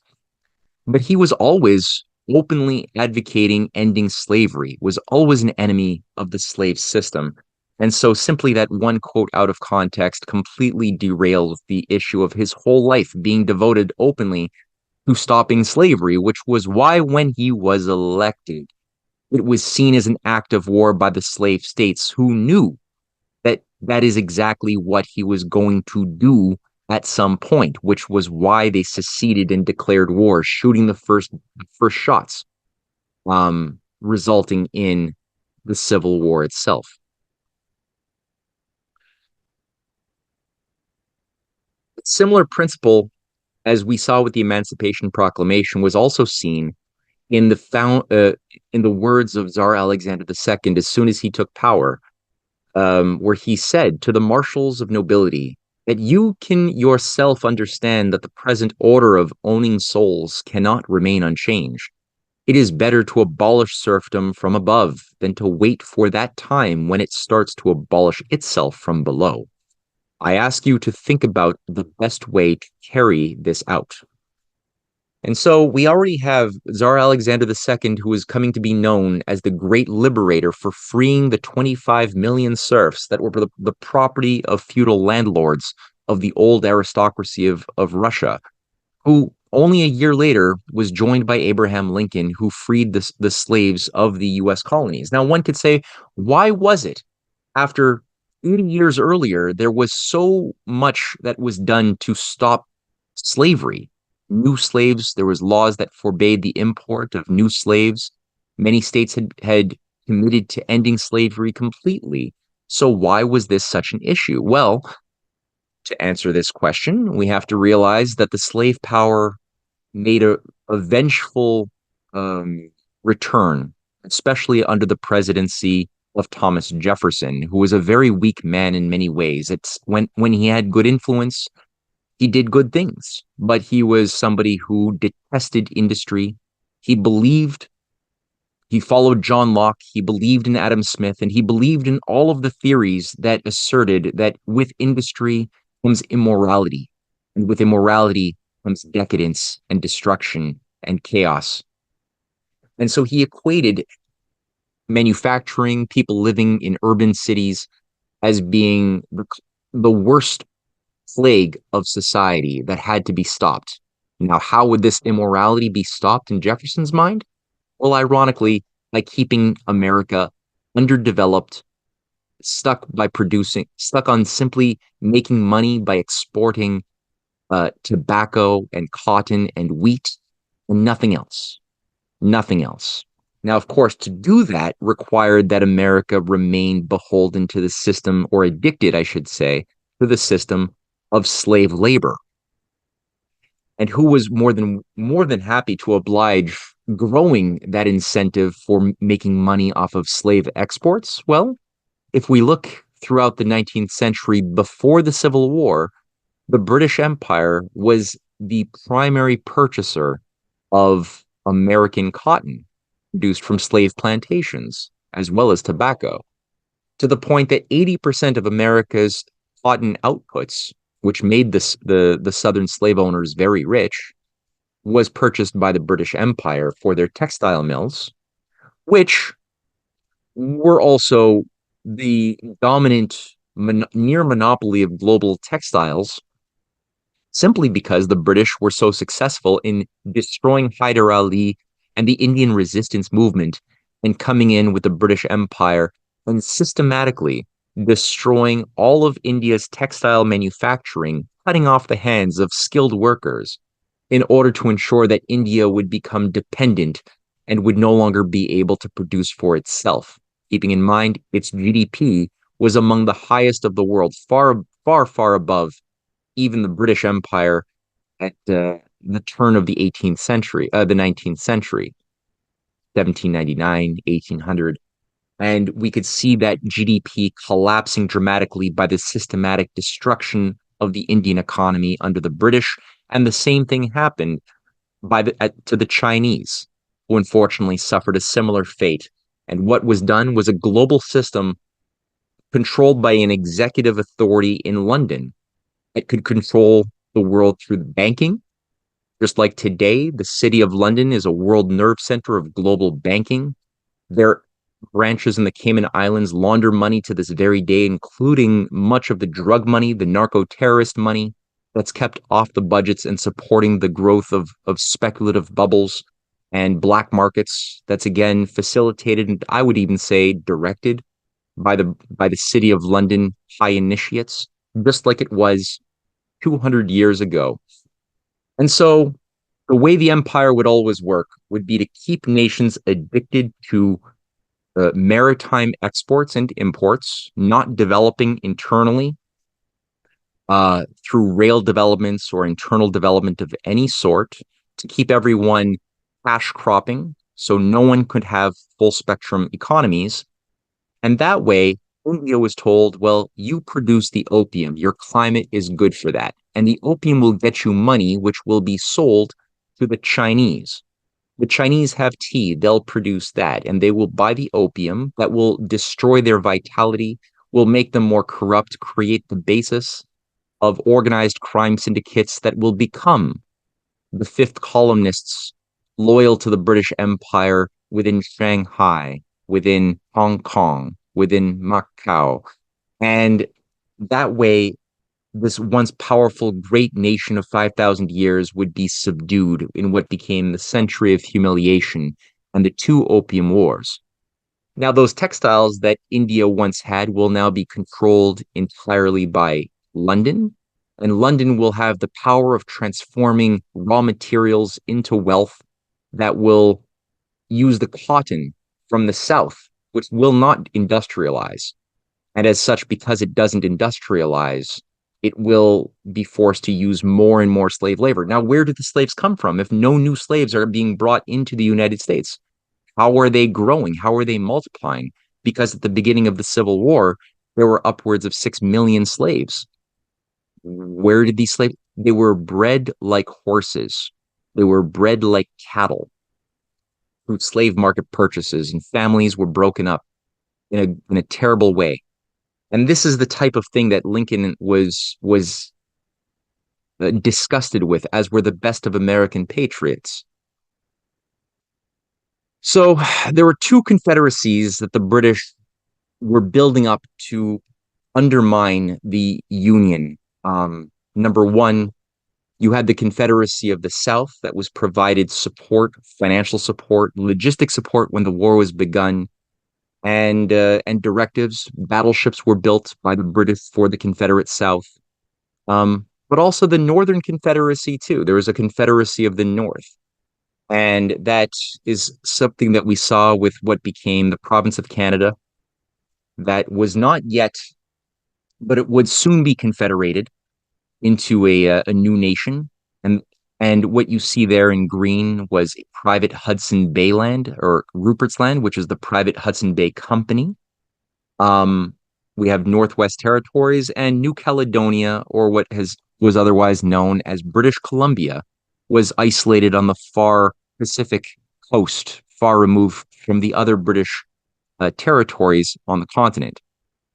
But he was always openly advocating ending slavery, was always an enemy of the slave system. And so simply that one quote out of context completely derails the issue of his whole life being devoted openly to stopping slavery, which was why when he was elected, it was seen as an act of war by the slave states who knew that that is exactly what he was going to do at some point, which was why they seceded and declared war, shooting the first shots, resulting in the Civil War itself. A similar principle, as we saw with the Emancipation Proclamation, was also seen in in the words of Tsar Alexander II as soon as he took power, where he said to the marshals of nobility that you can yourself understand that the present order of owning souls cannot remain unchanged. It is better to abolish serfdom from above than to wait for that time when it starts to abolish itself from below. I ask you to think about the best way to carry this out. And so we already have Tsar Alexander II, who is coming to be known as the great liberator for freeing the 25 million serfs that were the property of feudal landlords of the old aristocracy of Russia, who only a year later was joined by Abraham Lincoln, who freed the slaves of the U.S. colonies. Now, one could say, why was it after 80 years earlier, there was so much that was done to stop slavery? New slaves, there was laws that forbade the import of new slaves. Many states had committed to ending slavery completely. So why was this such an issue? Well, to answer this question, we have to realize that the slave power made a vengeful return, especially under the presidency of Thomas Jefferson, who was a very weak man in many ways. It's when he had good influence, he did good things, but he was somebody who detested industry. He believed, he followed John Locke, he believed in Adam Smith, and he believed in all of the theories that asserted that with industry comes immorality, and with immorality comes decadence and destruction and chaos. And so he equated manufacturing, people living in urban cities, as being the worst plague of society that had to be stopped. Now, how would this immorality be stopped in Jefferson's mind? Well, ironically, by keeping America underdeveloped, stuck on simply making money by exporting tobacco and cotton and wheat and nothing else. Nothing else. Now, of course, to do that required that America remain beholden to the system, or addicted, I should say, to the system of slave labor. And who was more than happy to oblige growing that incentive for making money off of slave exports? Well, if we look throughout the 19th century before the Civil War, the British Empire was the primary purchaser of American cotton produced from slave plantations, as well as tobacco, to the point that 80% of America's cotton outputs, which made the southern slave owners very rich, was purchased by the British Empire for their textile mills, which were also the dominant near monopoly of global textiles, simply because the British were so successful in destroying Hyder Ali and the Indian resistance movement and coming in with the British Empire and systematically destroying all of India's textile manufacturing, cutting off the hands of skilled workers in order to ensure that India would become dependent and would no longer be able to produce for itself. Keeping in mind its GDP was among the highest of the world, far, far above even the British Empire at the turn of the 18th century, the 19th century, 1799, 1800. And we could see that GDP collapsing dramatically by the systematic destruction of the Indian economy under the British. And the same thing happened to the Chinese, who unfortunately suffered a similar fate. And what was done was a global system controlled by an executive authority in London. It could control the world through banking. Just like today, the city of London is a world nerve center of global banking. Their branches in the Cayman Islands launder money to this very day, including much of the drug money, the narco terrorist money that's kept off the budgets and supporting the growth of speculative bubbles and black markets. That's again facilitated, and I would even say directed by the city of London high initiates, just like it was 200 years ago. And so the way the empire would always work would be to keep nations addicted to maritime exports and imports, not developing internally through rail developments or internal development of any sort, to keep everyone cash cropping so no one could have full spectrum economies. And that way, India was told, well, you produce the opium. Your climate is good for that. And the opium will get you money, which will be sold to the Chinese. The Chinese have tea, they'll produce that, and they will buy the opium that will destroy their vitality, will make them more corrupt, create the basis of organized crime syndicates that will become the fifth columnists loyal to the British Empire within Shanghai, within Hong Kong, within Macau. And that way, this once powerful great nation of 5,000 years would be subdued in what became the century of humiliation and the two opium wars. Now, those textiles that India once had will now be controlled entirely by London, and London will have the power of transforming raw materials into wealth that will use the cotton from the south, which will not industrialize. And as such, because it doesn't industrialize, it will be forced to use more and more slave labor. Now, where did the slaves come from if no new slaves are being brought into the United States? How are they growing? How are they multiplying? Because at the beginning of the Civil War, there were upwards of 6 million slaves. Where did these slaves? They were bred like horses. They were bred like cattle through slave market purchases, and families were broken up in a terrible way. And this is the type of thing that Lincoln was disgusted with, as were the best of American patriots. So there were two confederacies that the British were building up to undermine the Union. Number one, you had the Confederacy of the South that was provided support, financial support, logistic support when the war was begun, and directives. Battleships were built by the British for the Confederate South, but also the Northern Confederacy too. There was a Confederacy of the North, and that is something that we saw with what became the province of Canada. That was not yet, but it would soon be confederated into a new nation. And what you see there in green was a private Hudson Bay land, or Rupert's Land, which is the private Hudson Bay Company. We have Northwest Territories, and New Caledonia, or what was otherwise known as British Columbia, was isolated on the far Pacific coast, far removed from the other British territories on the continent.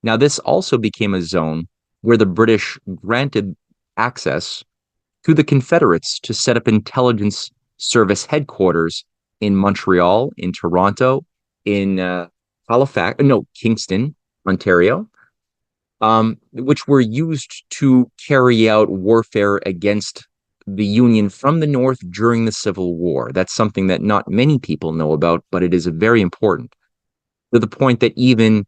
Now, this also became a zone where the British granted access to the Confederates to set up intelligence service headquarters in Montreal, in Toronto, in Kingston, Ontario, which were used to carry out warfare against the Union from the North during the Civil War. That's something that not many people know about, but it is very important, to the point that even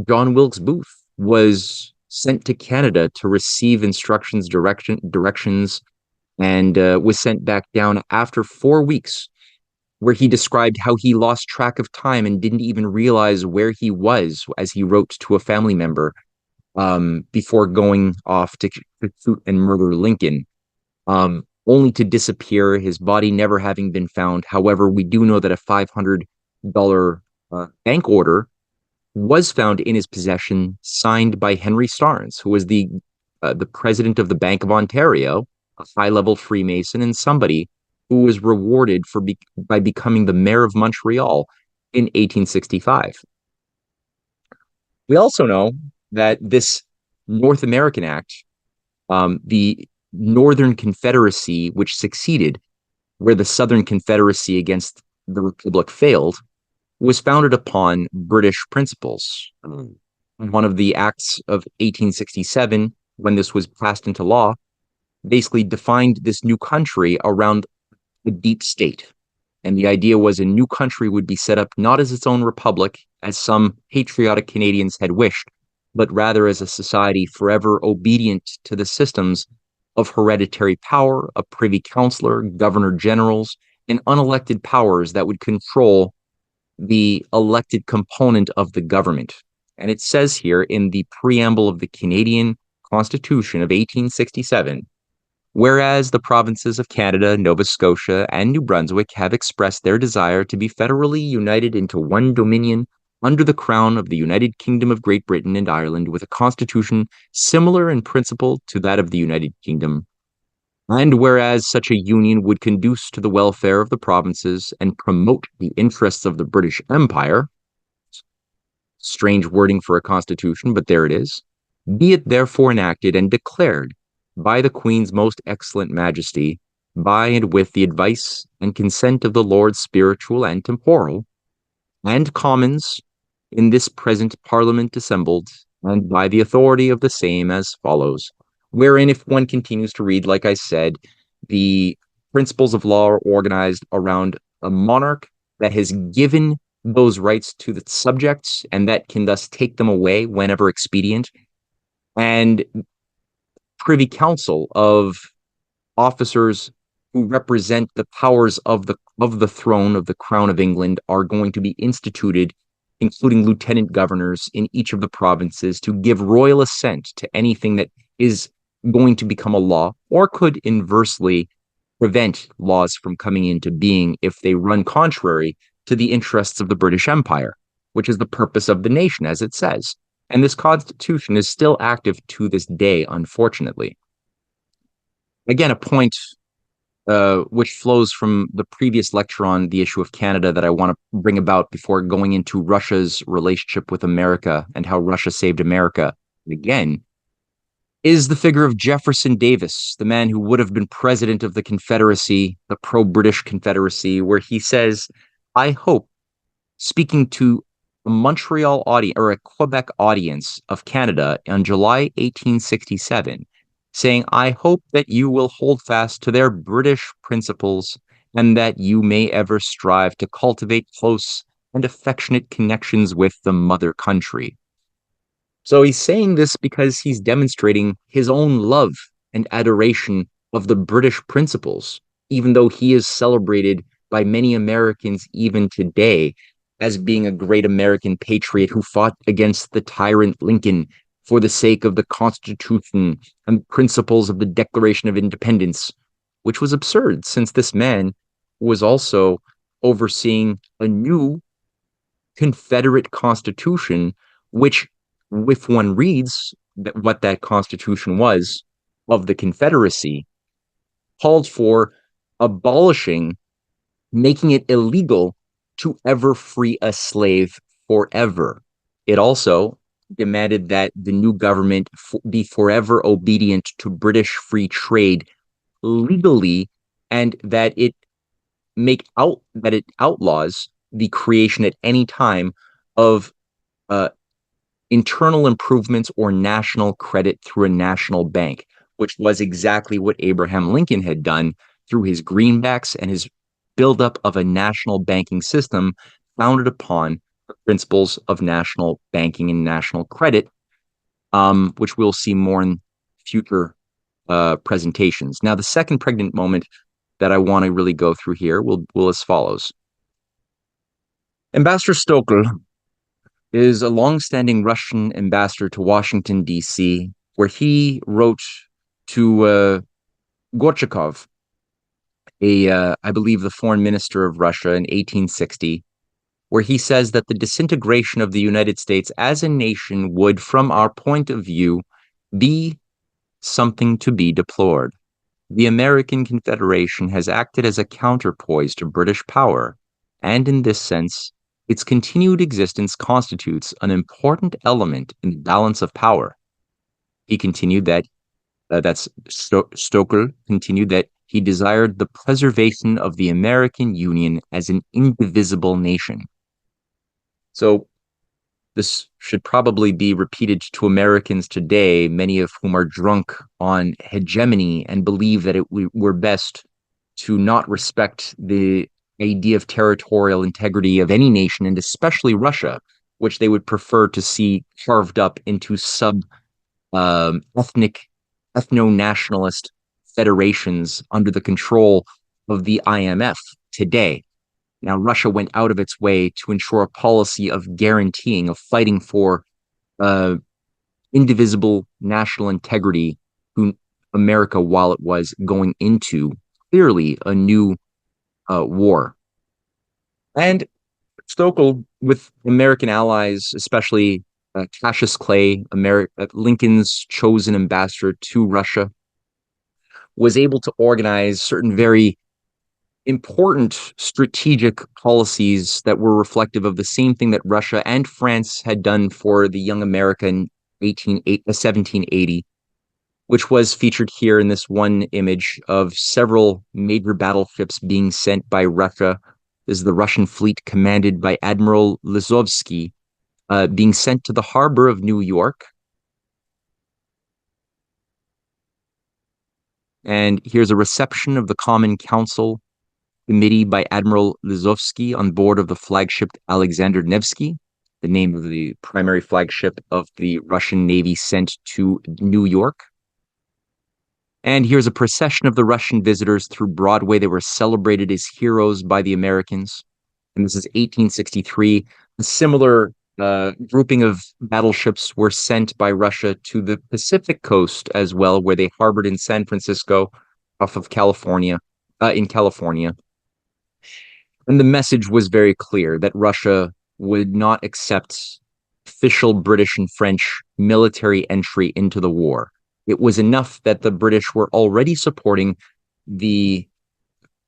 John Wilkes Booth was sent to Canada to receive directions, and was sent back down after 4 weeks, where he described how he lost track of time and didn't even realize where he was, as he wrote to a family member before going off to shoot and murder Lincoln, only to disappear, his body never having been found. However, we do know that a $500 bank order was found in his possession, signed by Henry Starnes, who was the president of the Bank of Ontario, a high-level Freemason, and somebody who was rewarded by becoming the mayor of Montreal in 1865. We also know that this North American Act, the Northern Confederacy, which succeeded, where the Southern Confederacy against the Republic failed, was founded upon British principles. One of the acts of 1867, when this was passed into law, basically defined this new country around the deep state. And the idea was a new country would be set up not as its own republic, as some patriotic Canadians had wished, but rather as a society forever obedient to the systems of hereditary power, a privy councillor, governor generals, and unelected powers that would control the elected component of the government. And it says here in the preamble of the Canadian Constitution of 1867, whereas the provinces of Canada, Nova Scotia, and New Brunswick have expressed their desire to be federally united into one dominion under the crown of the United Kingdom of Great Britain and Ireland, with a constitution similar in principle to that of the United Kingdom. And whereas such a union would conduce to the welfare of the provinces and promote the interests of the British Empire, strange wording for a constitution, but there it is, be it therefore enacted and declared by the Queen's most excellent majesty, by and with the advice and consent of the Lords spiritual and temporal, and commons in this present Parliament assembled, and by the authority of the same as follows. Wherein, if one continues to read, like I said, the principles of law are organized around a monarch that has given those rights to the subjects and that can thus take them away whenever expedient. And privy council of officers who represent the powers of the throne of the Crown of England are going to be instituted, including lieutenant governors in each of the provinces, to give royal assent to anything that is going to become a law, or could inversely prevent laws from coming into being if they run contrary to the interests of the British Empire, which is the purpose of the nation, as it says. And this constitution is still active to this day, unfortunately. Again, a point which flows from the previous lecture on the issue of Canada that I want to bring about before going into Russia's relationship with America and how Russia saved America again, is the figure of Jefferson Davis, the man who would have been president of the Confederacy, the pro-British Confederacy, where he says, I hope, speaking to a Montreal audience or a Quebec audience of Canada on July 1867, saying, I hope that you will hold fast to their British principles and that you may ever strive to cultivate close and affectionate connections with the mother country. So he's saying this because he's demonstrating his own love and adoration of the British principles, even though he is celebrated by many Americans even today as being a great American patriot who fought against the tyrant Lincoln for the sake of the Constitution and principles of the Declaration of Independence, which was absurd since this man was also overseeing a new Confederate Constitution, which, if one reads what that Constitution was of the Confederacy, called for abolishing, making it illegal to ever free a slave forever. It also demanded that the new government be forever obedient to British free trade legally, and that it outlaws the creation at any time of internal improvements or national credit through a national bank, which was exactly what Abraham Lincoln had done through his greenbacks and his buildup of a national banking system founded upon the principles of national banking and national credit, which we'll see more in future presentations. Now, the second pregnant moment that I want to really go through here will as follows. Ambassador Stokel is a longstanding Russian ambassador to Washington, D.C., where he wrote to Gorchakov, I believe, the foreign minister of Russia in 1860, where he says that the disintegration of the United States as a nation would, from our point of view, be something to be deplored. The American Confederation has acted as a counterpoise to British power, and in this sense, its continued existence constitutes an important element in the balance of power. He continued that, Stoker continued that he desired the preservation of the American Union as an indivisible nation. So this should probably be repeated to Americans today, many of whom are drunk on hegemony and believe that it were best to not respect the idea of territorial integrity of any nation, and especially Russia, which they would prefer to see carved up into ethnic, ethno-nationalist federations under the control of the IMF today. Now, Russia went out of its way to ensure a policy of guaranteeing, of fighting for uh, indivisible national integrity to America while it was going into clearly a new war. And Stokel, with American allies, especially Cassius Clay, Lincoln's chosen ambassador to Russia, was able to organize certain very important strategic policies that were reflective of the same thing that Russia and France had done for the young America in 1780, which was featured here in this one image of several major battleships being sent by Russia. This is the Russian fleet commanded by Admiral Lizovsky, being sent to the harbor of New York. And here's a reception of the Common Council Committee by Admiral Lizovsky on board of the flagship Alexander Nevsky, the name of the primary flagship of the Russian Navy sent to New York. And here's a procession of the Russian visitors through Broadway. They were celebrated as heroes by the Americans. And this is 1863. A similar grouping of battleships were sent by Russia to the Pacific coast as well, where they harbored in San Francisco off of California, in California. And the message was very clear that Russia would not accept official British and French military entry into the war. It was enough that the British were already supporting the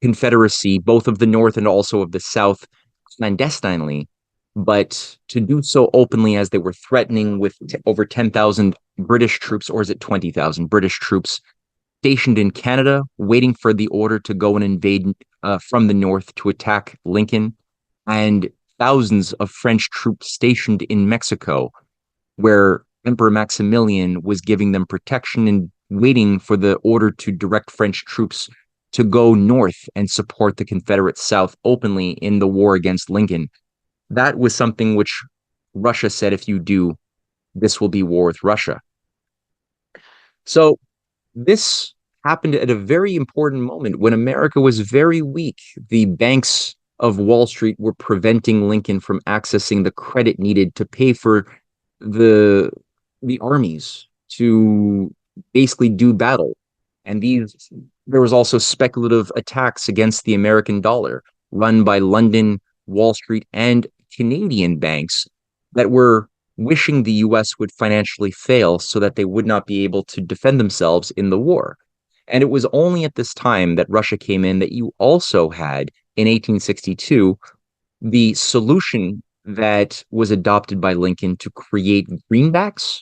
Confederacy, both of the North and also of the South, clandestinely, but to do so openly as they were threatening with over 10,000 British troops, or is it 20,000 British troops stationed in Canada, waiting for the order to go and invade from the north to attack Lincoln, and thousands of French troops stationed in Mexico, where Emperor Maximilian was giving them protection and waiting for the order to direct French troops to go north and support the Confederate South openly in the war against Lincoln. That was something which Russia said, if you do, this will be war with Russia. So this happened at a very important moment when America was very weak. The banks of Wall Street were preventing Lincoln from accessing the credit needed to pay for the armies to basically do battle. And there was also speculative attacks against the American dollar run by London, Wall Street, and Canadian banks that were wishing the US would financially fail so that they would not be able to defend themselves in the war. And it was only at this time that Russia came in that you also had, in 1862, the solution that was adopted by Lincoln to create greenbacks,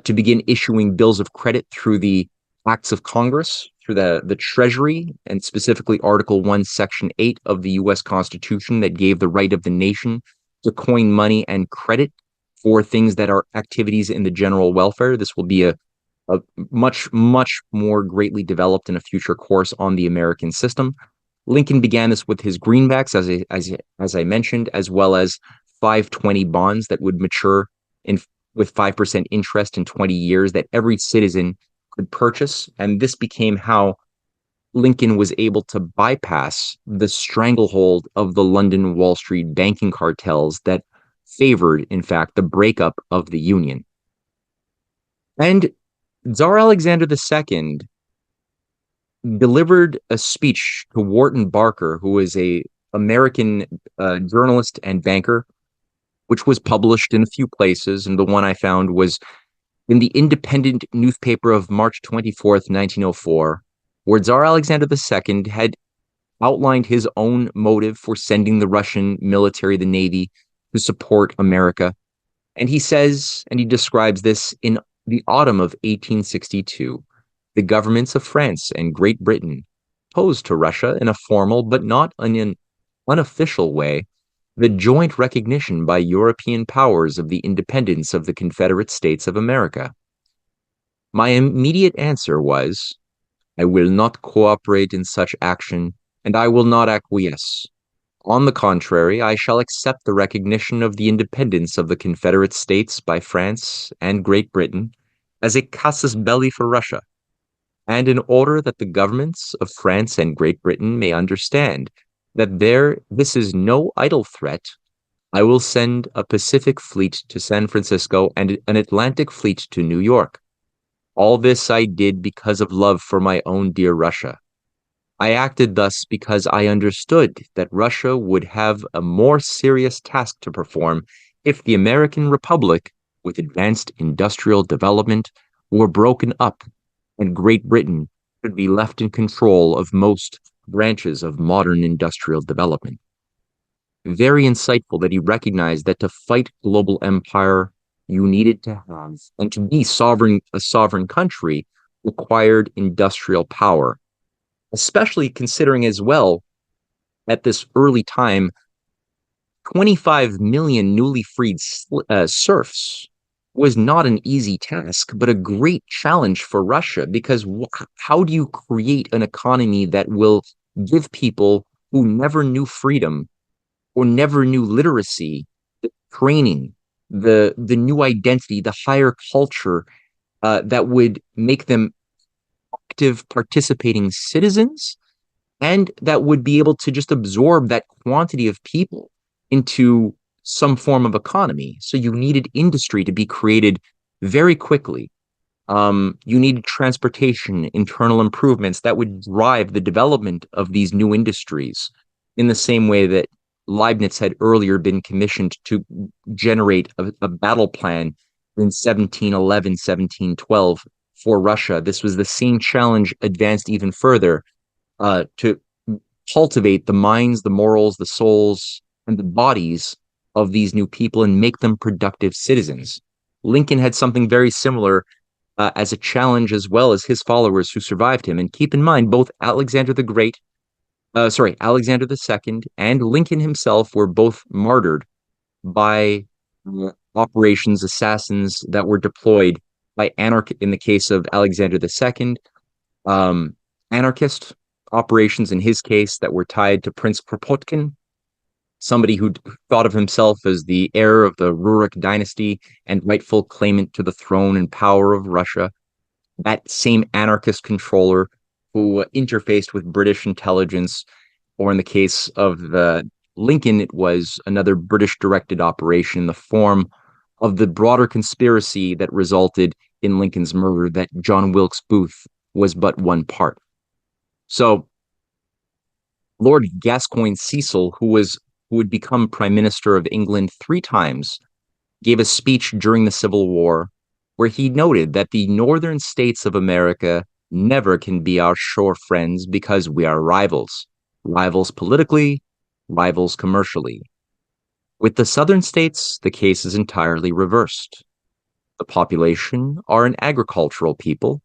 to begin issuing bills of credit through the acts of Congress, through the Treasury, and specifically Article 1, Section 8 of the US Constitution that gave the right of the nation to coin money and credit for things that are activities in the general welfare. This will be a much, much more greatly developed in a future course on the American system. Lincoln began this with his greenbacks, as I mentioned, as well as 520 bonds that would mature with 5% interest in 20 years that every citizen could purchase. And this became how Lincoln was able to bypass the stranglehold of the London Wall Street banking cartels that favored, in fact, the breakup of the Union. And Tsar Alexander II delivered a speech to Wharton Barker, who was a American journalist and banker, which was published in a few places. And the one I found was in the Independent newspaper of March 24th, 1904, where Tsar Alexander II had outlined his own motive for sending the Russian military, the Navy, to support America. And he says, and he describes this in the autumn of 1862, the governments of France and Great Britain posed to Russia in a formal but not an unofficial way the joint recognition by European powers of the independence of the Confederate States of America. My immediate answer was, I will not cooperate in such action, and I will not acquiesce. On the contrary, I shall accept the recognition of the independence of the Confederate States by France and Great Britain as a casus belli for Russia, and in order that the governments of France and Great Britain may understand that this is no idle threat, I will send a Pacific fleet to San Francisco and an Atlantic fleet to New York. All this I did because of love for my own dear Russia. I acted thus because I understood that Russia would have a more serious task to perform if the American Republic, with advanced industrial development, were broken up and Great Britain could be left in control of most branches of modern industrial development. Very insightful that he recognized that to fight global empire, you needed to have, and to be a sovereign country required industrial power, especially considering as well, at this early time, 25 million newly freed serfs was not an easy task, but a great challenge for Russia, because how do you create an economy that will give people who never knew freedom or never knew literacy, the training, the new identity, the higher culture that would make them active, participating citizens, and that would be able to just absorb that quantity of people into some form of economy. So you needed industry to be created very quickly. You needed transportation, internal improvements that would drive the development of these new industries in the same way that Leibniz had earlier been commissioned to generate a battle plan in 1711, 1712 for Russia. This was the same challenge advanced even further to cultivate the minds, the morals, the souls, and the bodies of these new people and make them productive citizens. Lincoln had something very similar as a challenge, as well as his followers who survived him. And keep in mind, both Alexander II and Lincoln himself were both martyred by operations, assassins that were deployed by in the case of Alexander II, anarchist operations in his case that were tied to Prince Kropotkin, somebody who thought of himself as the heir of the Rurik dynasty and rightful claimant to the throne and power of Russia. That same anarchist controller who interfaced with British intelligence, or in the case of Lincoln, it was another British-directed operation in the form of the broader conspiracy that resulted in Lincoln's murder, that John Wilkes Booth was but one part. So Lord Gascoigne Cecil, who would become Prime Minister of England 3 times, gave a speech during the Civil War where he noted that the northern states of America never can be our shore friends because we are rivals. Rivals politically, rivals commercially. With the southern states, the case is entirely reversed. The population are an agricultural people.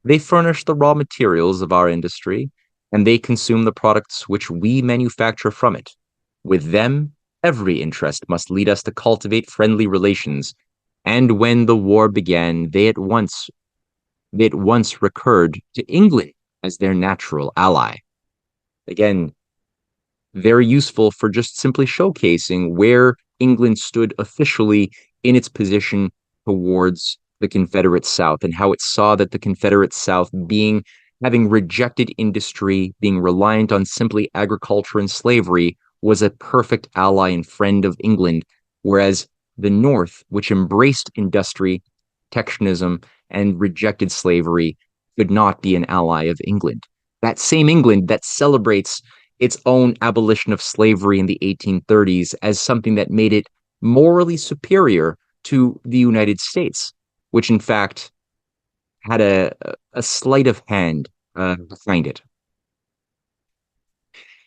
They furnish the raw materials of our industry, and they consume the products which we manufacture from it. With them, every interest must lead us to cultivate friendly relations, and when the war began, they at once recurred to England as their natural ally. Again, very useful for just simply showcasing where England stood officially in its position towards the Confederate South, and how it saw that the Confederate South, having rejected industry, being reliant on simply agriculture and slavery, was a perfect ally and friend of England, whereas the North, which embraced industry, protectionism, and rejected slavery, could not be an ally of England. That same England that celebrates its own abolition of slavery in the 1830s as something that made it morally superior to the United States, which in fact had a sleight of hand behind it.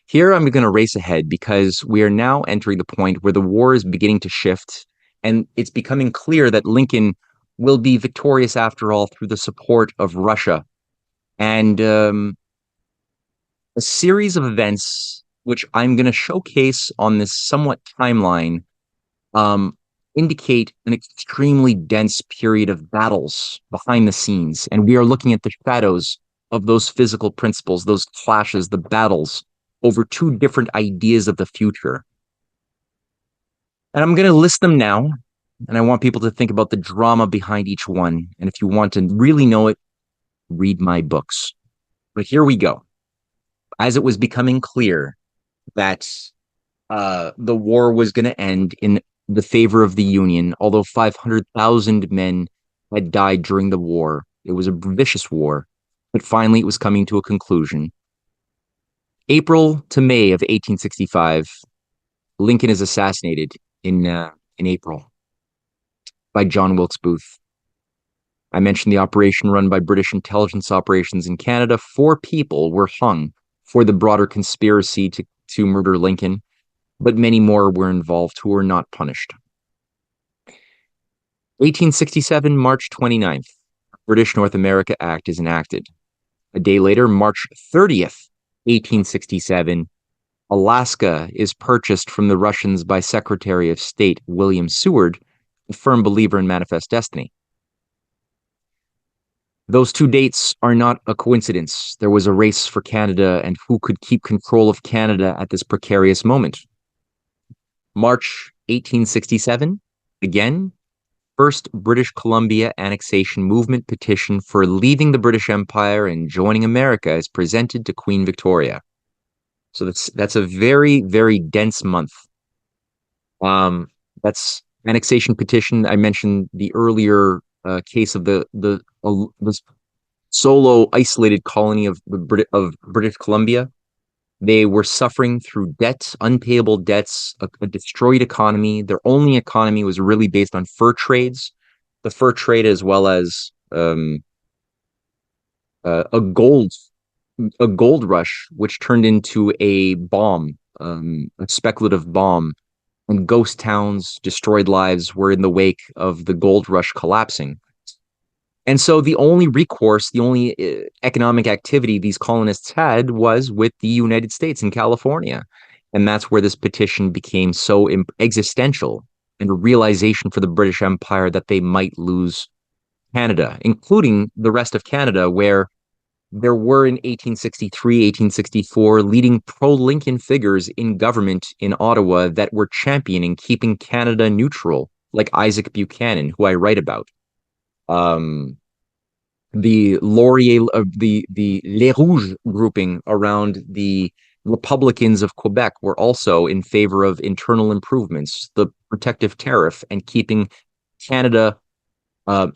Here I'm going to race ahead because we are now entering the point where the war is beginning to shift, and it's becoming clear that Lincoln will be victorious after all through the support of Russia. And a series of events, which I'm going to showcase on this somewhat timeline, um, indicate an extremely dense period of battles behind the scenes. And we are looking at the shadows of those physical principles, those clashes, the battles over two different ideas of the future. And I'm going to list them now. And I want people to think about the drama behind each one. And if you want to really know it, read my books. But here we go. As it was becoming clear that the war was going to end in the favor of the Union, although 500,000 men had died during the war. It was a vicious war, but finally it was coming to a conclusion. April to May of 1865, Lincoln is assassinated in April by John Wilkes Booth. I mentioned the operation run by British intelligence operations in Canada. 4 people were hung for the broader conspiracy to murder Lincoln, but many more were involved who were not punished. 1867, March 29th, British North America Act is enacted. A day later, March 30th, 1867, Alaska is purchased from the Russians by Secretary of State William Seward, a firm believer in manifest destiny. Those 2 dates are not a coincidence. There was a race for Canada and who could keep control of Canada at this precarious moment. March 1867, again, first British Columbia annexation movement petition for leaving the British Empire and joining America is presented to Queen Victoria. So that's a very, very dense month. That's annexation petition. I mentioned the earlier case of the solo isolated colony of British Columbia. They were suffering through debt, unpayable debts, a destroyed economy. Their only economy was really based on fur trades, the fur trade, as well as a gold rush, which turned into a bomb, a speculative bomb, and ghost towns, destroyed lives were in the wake of the gold rush collapsing. And so the only recourse, the only economic activity these colonists had was with the United States in California. And that's where this petition became so existential and a realization for the British Empire that they might lose Canada, including the rest of Canada, where there were in 1863, 1864, leading pro-Lincoln figures in government in Ottawa that were championing keeping Canada neutral, like Isaac Buchanan, who I write about. The Laurier the Les Rouges grouping around the Republicans of Quebec were also in favor of internal improvements, the protective tariff, and keeping Canada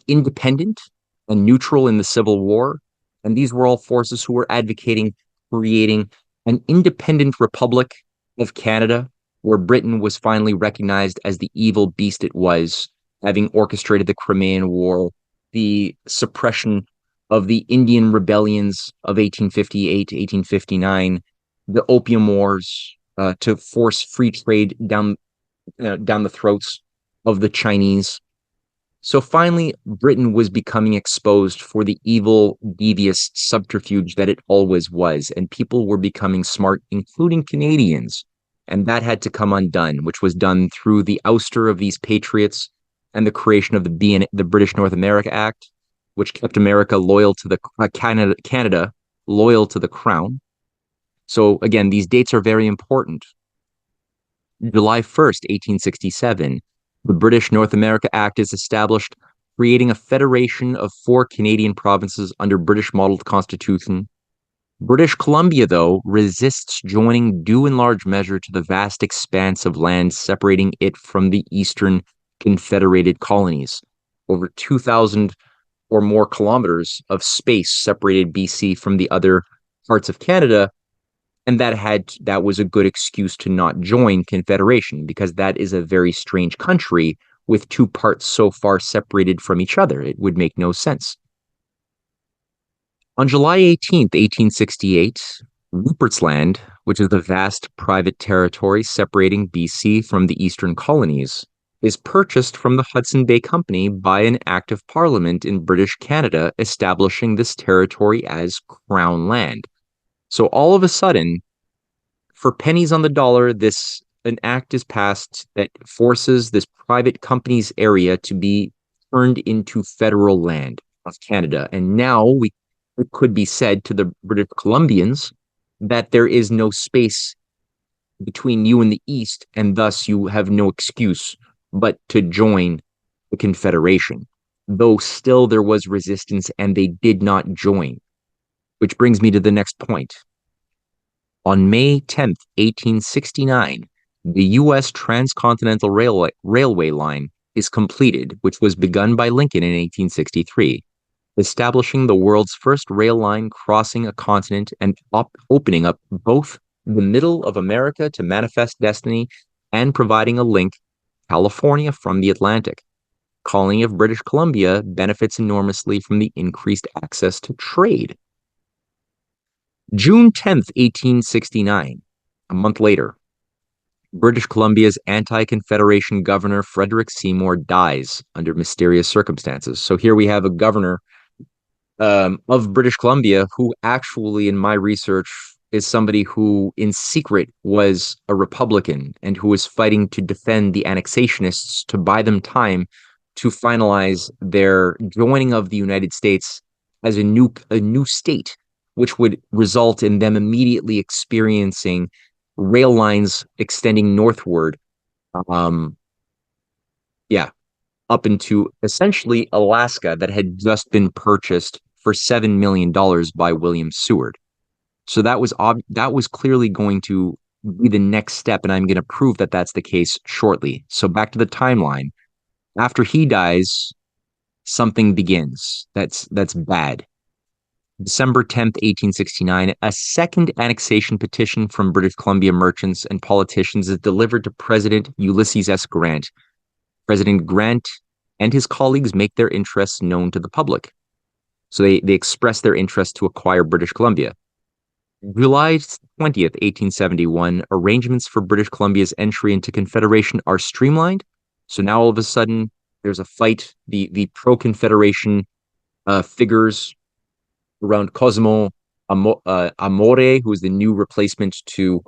independent and neutral in the Civil War. And these were all forces who were advocating creating an independent Republic of Canada, where Britain was finally recognized as the evil beast it was, having orchestrated the Crimean War, the suppression of the Indian rebellions of 1858 to 1859, the Opium Wars, to force free trade down the throats of the Chinese. So finally, Britain was becoming exposed for the evil, devious subterfuge that it always was, and people were becoming smart, including Canadians. And that had to come undone, which was done through the ouster of these patriots and the creation of the British North America Act, which kept America loyal to the Canada loyal to the crown. So again, these dates are very important. July 1st, 1867, the British North America Act is established, creating a federation of 4 Canadian provinces under British modeled constitution. British Columbia, though, resists joining due in large measure to the vast expanse of land separating it from the eastern confederated colonies. Over 2,000 or more kilometers of space separated BC from the other parts of Canada, and that was a good excuse to not join Confederation, because that is a very strange country with two parts so far separated from each other. It would make no sense. On July 18th, 1868, Rupert's Land, which is the vast private territory separating BC from the eastern colonies, is purchased from the Hudson Bay Company by an act of Parliament in British Canada, establishing this territory as Crown land. So all of a sudden, for pennies on the dollar, an act is passed that forces this private company's area to be turned into federal land of Canada. And now it could be said to the British Columbians that there is no space between you and the East, and thus you have no excuse but to join the Confederation. Though still there was resistance and they did not join. Which brings me to the next point. On May 10th, 1869, the U.S. Transcontinental Railway line is completed, which was begun by Lincoln in 1863, establishing the world's first rail line crossing a continent and opening up both the middle of America to manifest destiny and providing a link California from the Atlantic. Colony of British Columbia benefits enormously from the increased access to trade. June 10th, 1869, a month later, British Columbia's anti-Confederation governor Frederick Seymour dies under mysterious circumstances. So here we have a governor of British Columbia who actually, in my research, is somebody who in secret was a Republican and who was fighting to defend the annexationists to buy them time to finalize their joining of the United States as a new state, which would result in them immediately experiencing rail lines extending northward, up into essentially Alaska that had just been purchased for $7 million by William Seward. So that was clearly going to be the next step, and I'm going to prove that that's the case shortly. So back to the timeline. After he dies, something begins. That's bad. December 10th, 1869, a second annexation petition from British Columbia merchants and politicians is delivered to President Ulysses S. Grant. President Grant and his colleagues make their interests known to the public. So they express their interest to acquire British Columbia. July 20th, 1871, arrangements for British Columbia's entry into Confederation are streamlined. So now all of a sudden, there's a fight. The pro-Confederation figures around Cosmo Amore, who is the new replacement to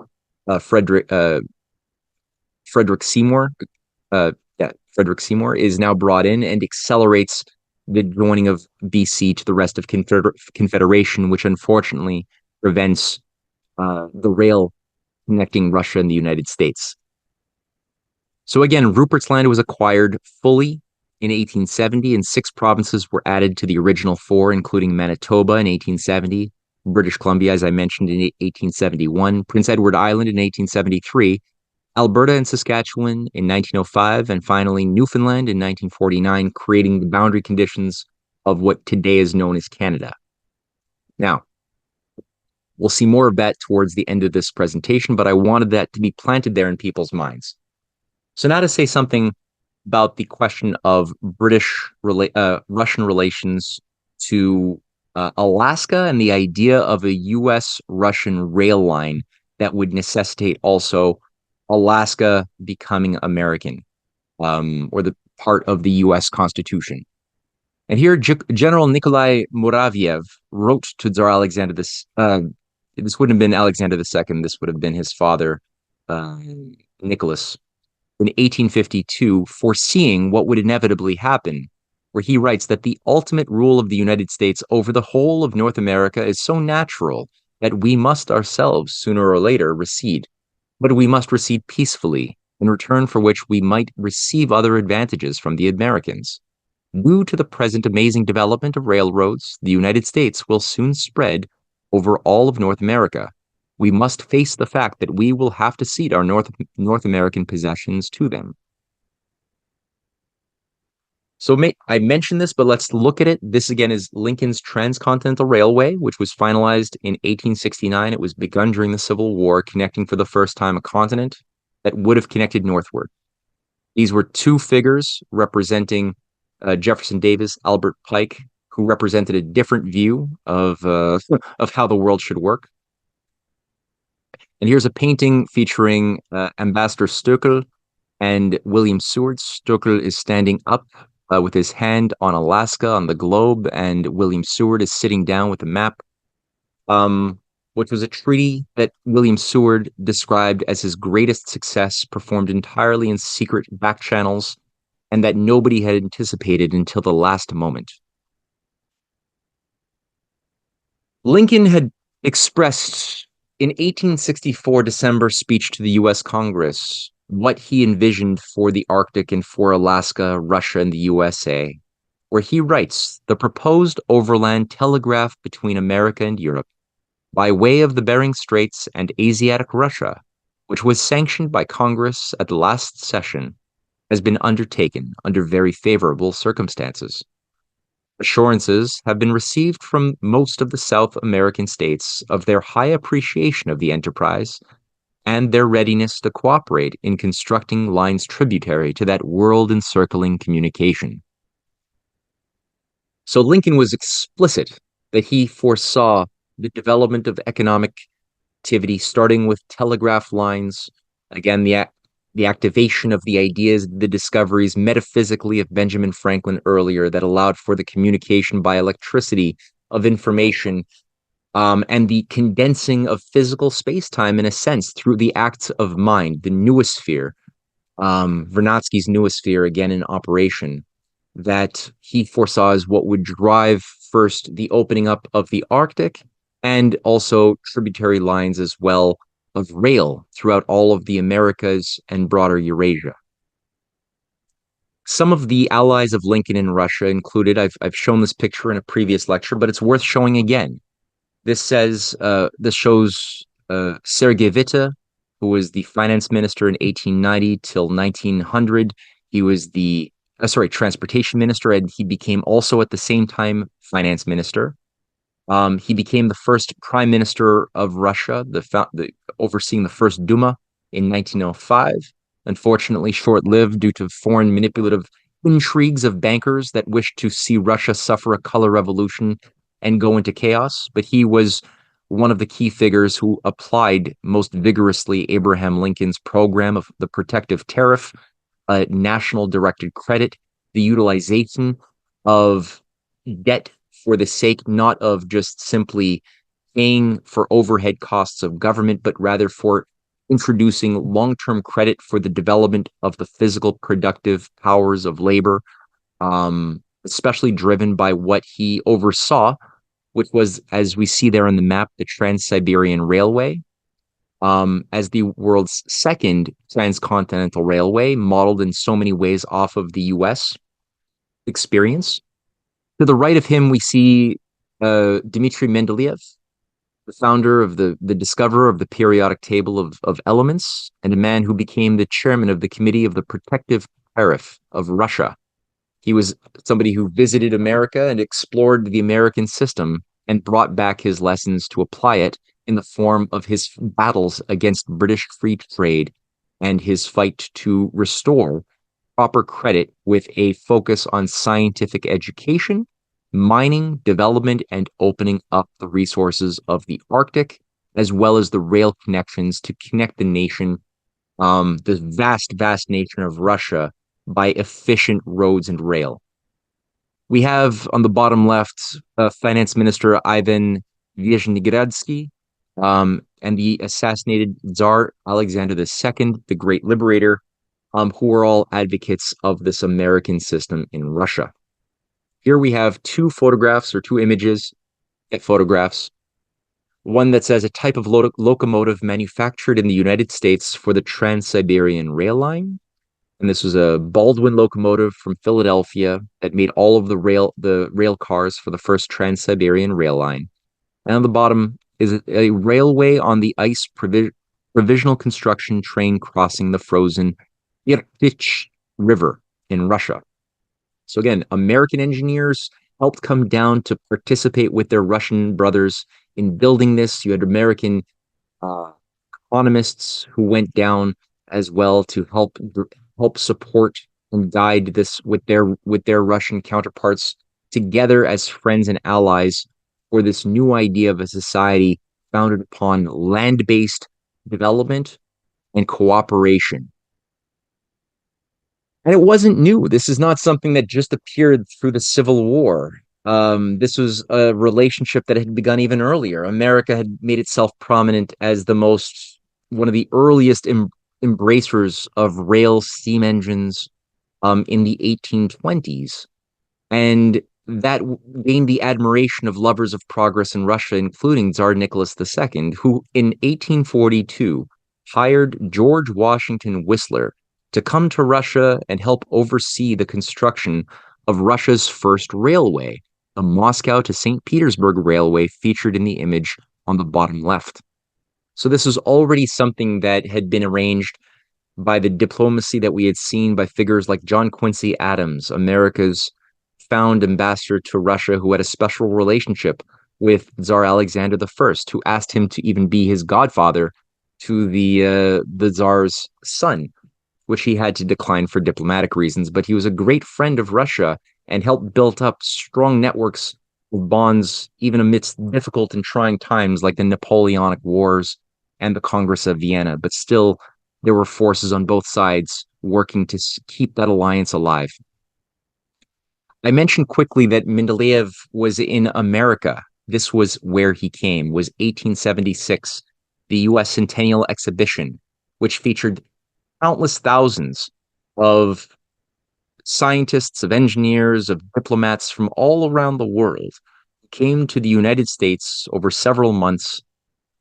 Frederick Seymour. Frederick Seymour is now brought in and accelerates the joining of BC to the rest of Confederation, which unfortunately prevents the rail connecting Russia and the United States. So again, Rupert's Land was acquired fully in 1870, and 6 provinces were added to the original 4, including Manitoba in 1870, British Columbia, as I mentioned, in 1871, Prince Edward Island in 1873, Alberta and Saskatchewan in 1905, and finally Newfoundland in 1949, creating the boundary conditions of what today is known as Canada. Now, we'll see more of that towards the end of this presentation, but I wanted that to be planted there in people's minds. So now to say something about the question of Russian relations to Alaska and the idea of a U.S.-Russian rail line that would necessitate also Alaska becoming American, or the part of the U.S. Constitution. And here, General Nikolai Muraviev wrote to Tsar Alexander this wouldn't have been Alexander II, this would have been his father, Nicholas, in 1852, foreseeing what would inevitably happen, where he writes that the ultimate rule of the United States over the whole of North America is so natural that we must ourselves, sooner or later, recede. But we must recede peacefully, in return for which we might receive other advantages from the Americans. Due to the present amazing development of railroads, the United States will soon spread over all of North America. We must face the fact that we will have to cede our North American possessions to them. I mentioned this, but let's look at it. This again is Lincoln's Transcontinental Railway, which was finalized in 1869. It was begun during the Civil War, connecting for the first time a continent that would have connected northward. These were two figures representing Jefferson Davis, Albert Pike, who represented a different view of of how the world should work. And here's a painting featuring Ambassador Stoeckel and William Seward. Stoeckel is standing up with his hand on Alaska on the globe, and William Seward is sitting down with a map, which was a treaty that William Seward described as his greatest success, performed entirely in secret back channels, and that nobody had anticipated until the last moment. Lincoln had expressed in 1864 December speech to the US Congress what he envisioned for the Arctic and for Alaska, Russia, and the USA, where he writes, "The proposed overland telegraph between America and Europe, by way of the Bering Straits and Asiatic Russia, which was sanctioned by Congress at the last session, has been undertaken under very favorable circumstances. Assurances have been received from most of the South American states of their high appreciation of the enterprise and their readiness to cooperate in constructing lines tributary to that world-encircling communication." So Lincoln was explicit that he foresaw the development of economic activity, starting with telegraph lines, again, the activation of the ideas, the discoveries metaphysically of Benjamin Franklin earlier that allowed for the communication by electricity of information, and the condensing of physical space-time in a sense through the acts of mind, the noosphere, Vernadsky's noosphere again in operation, that he foresaw as what would drive first the opening up of the Arctic and also tributary lines as well of rail throughout all of the Americas and broader Eurasia. Some of the allies of Lincoln in Russia included, I've shown this picture in a previous lecture, but it's worth showing again. This shows Sergei Witte, who was the finance minister in 1890 till 1900. He was the transportation minister, and he became also at the same time finance minister. He became the first prime minister of Russia, overseeing the first Duma in 1905. Unfortunately, short-lived due to foreign manipulative intrigues of bankers that wished to see Russia suffer a color revolution and go into chaos. But he was one of the key figures who applied most vigorously Abraham Lincoln's program of the protective tariff, national directed credit, the utilization of debt for the sake not of just simply paying for overhead costs of government, but rather for introducing long-term credit for the development of the physical productive powers of labor, especially driven by what he oversaw, which was, as we see there on the map, the Trans-Siberian Railway, as the world's second transcontinental railway, modeled in so many ways off of the US experience. To the right of him, we see Dmitry Mendeleev, the founder of the discoverer of the periodic table of elements, and a man who became the chairman of the Committee of the Protective Tariff of Russia. He was somebody who visited America and explored the American system and brought back his lessons to apply it in the form of his battles against British free trade and his fight to restore proper credit with a focus on scientific education, mining, development, and opening up the resources of the Arctic, as well as the rail connections to connect the nation, the vast nation of Russia, by efficient roads and rail. We have on the bottom left Finance Minister Ivan Vyazhnegradsky, and the assassinated Tsar Alexander II, the great liberator, who were all advocates of this American system in Russia. Here we have two photographs or two images at photographs. One that says a type of locomotive manufactured in the United States for the Trans-Siberian Rail Line. And this was a Baldwin locomotive from Philadelphia that made all of the rail cars for the first Trans-Siberian Rail Line. And on the bottom is a railway on the ice provisional construction train crossing the frozen Irtych River in Russia. So again, American engineers helped come down to participate with their Russian brothers in building this. You had American uh, economists who went down as well to help support and guide this with their Russian counterparts together as friends and allies for this new idea of a society founded upon land-based development and cooperation. And it wasn't new. This is not something that just appeared through the Civil War. This was a relationship that had begun even earlier. America had made itself prominent as one of the earliest embracers of rail steam engines in the 1820s. And that gained the admiration of lovers of progress in Russia, including Tsar Nicholas II, who in 1842 hired George Washington Whistler to come to Russia and help oversee the construction of Russia's first railway, the Moscow to St. Petersburg Railway featured in the image on the bottom left. So this was already something that had been arranged by the diplomacy that we had seen by figures like John Quincy Adams, America's found ambassador to Russia, who had a special relationship with Tsar Alexander I, who asked him to even be his godfather to the Tsar's son, which he had to decline for diplomatic reasons. But he was a great friend of Russia and helped build up strong networks of bonds, even amidst difficult and trying times like the Napoleonic Wars and the Congress of Vienna. But still, there were forces on both sides working to keep that alliance alive. I mentioned quickly that Mendeleev was in America. This was where he came, was 1876, the U.S. Centennial Exhibition, which featured countless thousands of scientists, of engineers, of diplomats from all around the world came to the United States over several months,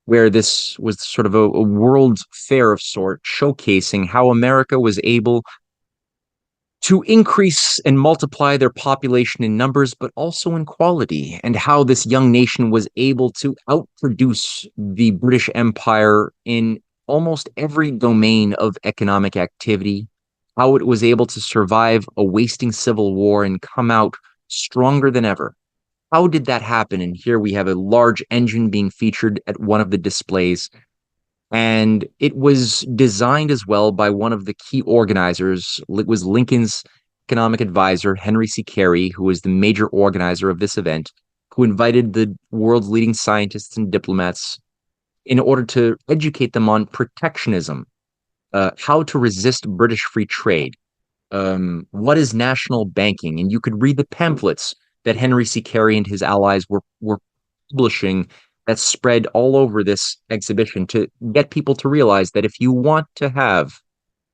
where this was sort of a world fair of sort, showcasing how America was able to increase and multiply their population in numbers, but also in quality, and how this young nation was able to outproduce the British Empire in almost every domain of economic activity, how it was able to survive a wasting civil war and come out stronger than ever. How did that happen? And here we have a large engine being featured at one of the displays. And it was designed as well by one of the key organizers. It was Lincoln's economic advisor, Henry C. Carey, who was the major organizer of this event, who invited the world's leading scientists and diplomats in order to educate them on protectionism, how to resist British free trade, what is national banking. And you could read the pamphlets that Henry C. Carey and his allies were publishing that spread all over this exhibition to get people to realize that if you want to have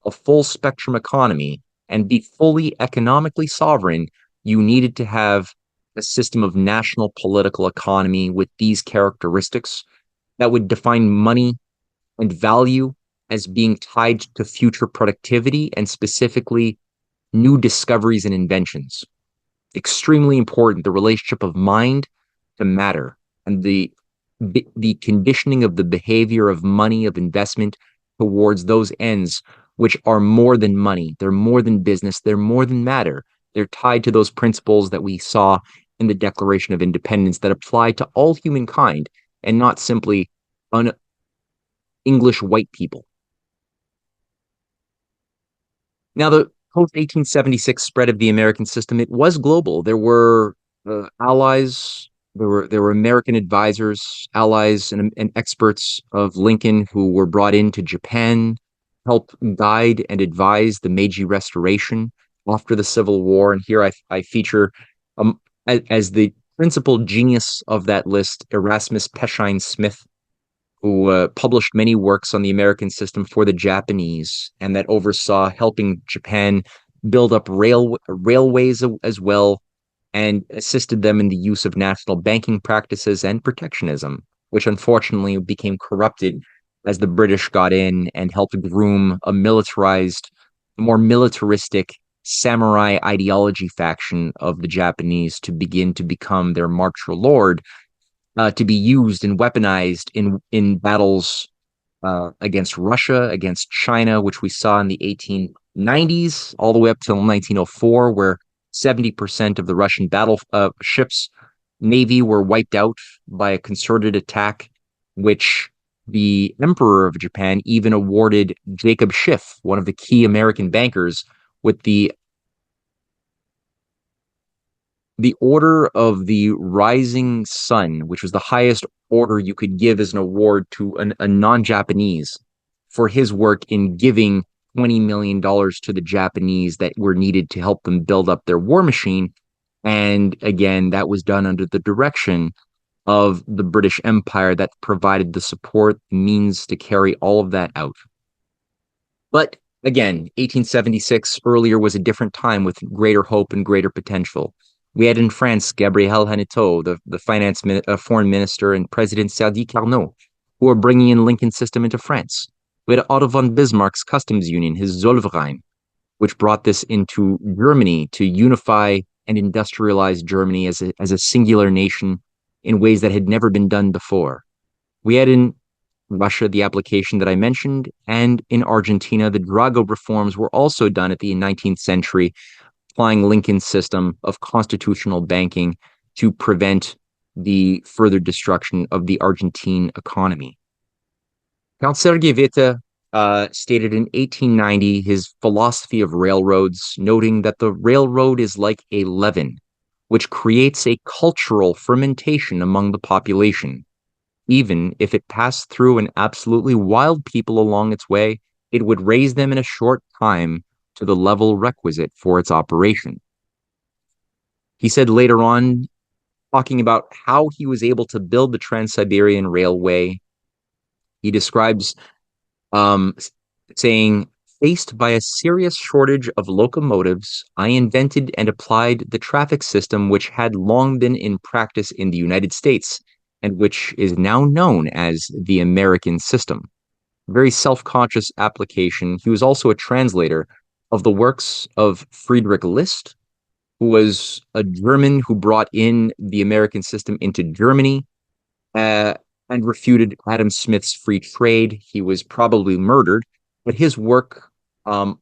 a full spectrum economy and be fully economically sovereign, you needed to have a system of national political economy with these characteristics that would define money and value as being tied to future productivity and specifically new discoveries and inventions. Extremely important, the relationship of mind to matter and the conditioning of the behavior of money, of investment towards those ends, which are more than money. They're more than business. They're more than matter. They're tied to those principles that we saw in the Declaration of Independence that apply to all humankind and not simply English white people. Now, the post-1876 spread of the American system, it was global. There were allies, there were American advisors, allies, and experts of Lincoln who were brought into Japan, help guide and advise the Meiji Restoration after the Civil War. And here I feature as the principal genius of that list, Erasmus Peshine Smith, who published many works on the American system for the Japanese and that oversaw helping Japan build up railways as well and assisted them in the use of national banking practices and protectionism, which unfortunately became corrupted as the British got in and helped groom a militarized, more militaristic samurai ideology faction of the Japanese to begin to become their martial lord, to be used and weaponized in battles against Russia, against China, which we saw in the 1890s, all the way up till 1904, where 70% of the Russian battle ships navy were wiped out by a concerted attack, which the Emperor of Japan even awarded Jacob Schiff, one of the key American bankers, with the Order of the Rising Sun, which was the highest order you could give as an award to a non-Japanese for his work in giving $20 million to the Japanese that were needed to help them build up their war machine. And again, that was done under the direction of the British Empire that provided the support means to carry all of that out. But again, 1876 earlier was a different time with greater hope and greater potential. We had in France Gabriel Hanotaux, the foreign minister, and President Sadi Carnot, who were bringing in Lincoln's system into France. We had Otto von Bismarck's customs union, his Zollverein, which brought this into Germany to unify and industrialize Germany as a singular nation in ways that had never been done before. We had in Russia the application that I mentioned, and in Argentina, the Drago reforms were also done at the 19th century, applying Lincoln's system of constitutional banking to prevent the further destruction of the Argentine economy. Count Sergei Witte stated in 1890 his philosophy of railroads, noting that the railroad is like a leaven, which creates a cultural fermentation among the population. Even if it passed through an absolutely wild people along its way, it would raise them in a short time to the level requisite for its operation. He said later on, talking about how he was able to build the Trans-Siberian Railway, he describes saying, faced by a serious shortage of locomotives, I invented and applied the traffic system which had long been in practice in the United States and which is now known as the American system. Very self-conscious application. He was also a translator of the works of Friedrich List, who was a German who brought in the American system into Germany and refuted Adam Smith's free trade. He was probably murdered, but his work on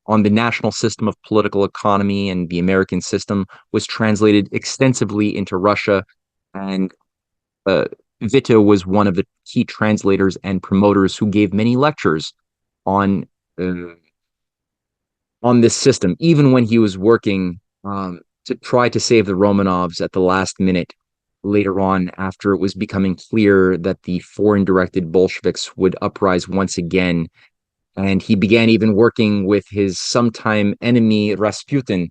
the national system of political economy and the American system was translated extensively into Russia, and Witte was one of the key translators and promoters who gave many lectures on this system, even when he was working to try to save the Romanovs at the last minute later on, after it was becoming clear that the foreign-directed Bolsheviks would uprise once again. And he began even working with his sometime enemy, Rasputin,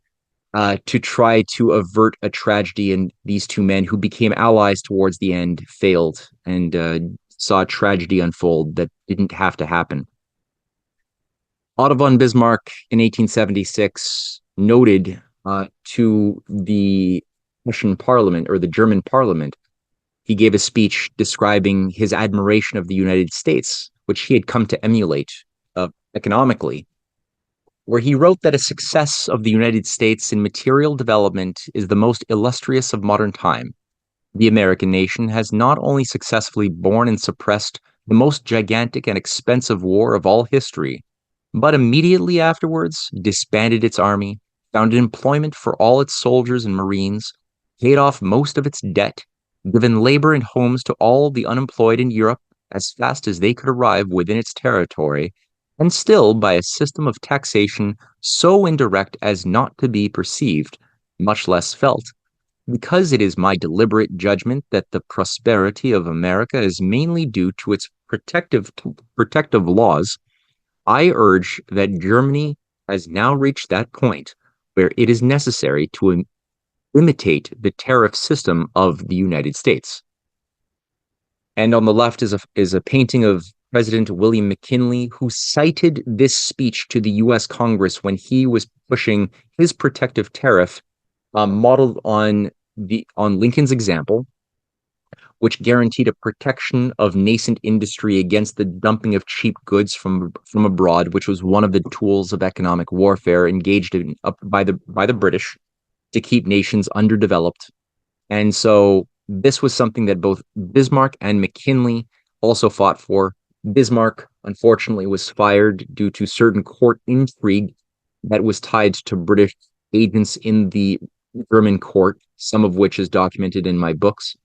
to try to avert a tragedy. And these two men, who became allies towards the end, failed and saw a tragedy unfold that didn't have to happen. Otto von Bismarck in 1876 noted to the Russian parliament, or the German parliament, he gave a speech describing his admiration of the United States, which he had come to emulate economically, where he wrote that a success of the United States in material development is the most illustrious of modern time. The American nation has not only successfully borne and suppressed the most gigantic and expensive war of all history, but immediately afterwards disbanded its army, founded employment for all its soldiers and marines, paid off most of its debt, given labor and homes to all the unemployed in Europe as fast as they could arrive within its territory, and still by a system of taxation so indirect as not to be perceived, much less felt. Because it is my deliberate judgment that the prosperity of America is mainly due to its protective laws, I urge that Germany has now reached that point where it is necessary to imitate the tariff system of the United States. And on the left is a painting of President William McKinley, who cited this speech to the U.S. Congress when he was pushing his protective tariff, modeled on Lincoln's example, which guaranteed a protection of nascent industry against the dumping of cheap goods from abroad, which was one of the tools of economic warfare engaged in by the British to keep nations underdeveloped. And so this was something that both Bismarck and McKinley also fought for. Bismarck, unfortunately, was fired due to certain court intrigue that was tied to British agents in the German court, some of which is documented in my books.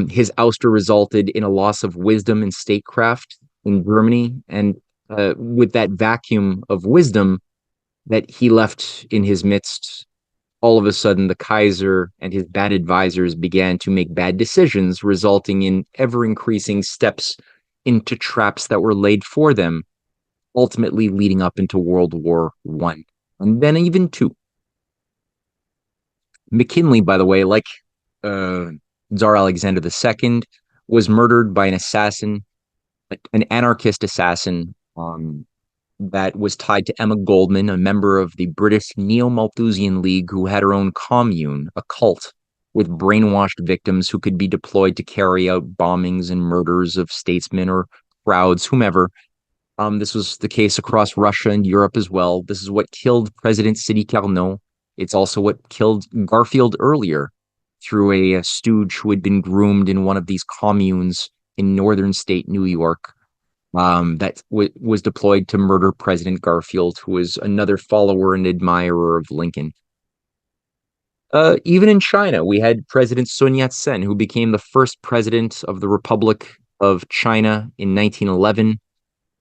His ouster resulted in a loss of wisdom and statecraft in Germany, and with that vacuum of wisdom that he left in his midst, all of a sudden the Kaiser and his bad advisors began to make bad decisions, resulting in ever increasing steps into traps that were laid for them, ultimately leading up into World War One, and then even two. McKinley, by the way, like uh, Tsar Alexander II, was murdered by an assassin, an anarchist assassin, that was tied to Emma Goldman, a member of the British Neo-Malthusian League who had her own commune, a cult, with brainwashed victims who could be deployed to carry out bombings and murders of statesmen or crowds, whomever. This was the case across Russia and Europe as well. This is what killed President Sidi Carnot. It's also what killed Garfield earlier through a stooge who had been groomed in one of these communes in northern state New York, was deployed to murder President Garfield, who was another follower and admirer of Lincoln. Even in China, we had President Sun Yat-sen, who became the first president of the Republic of China in 1911.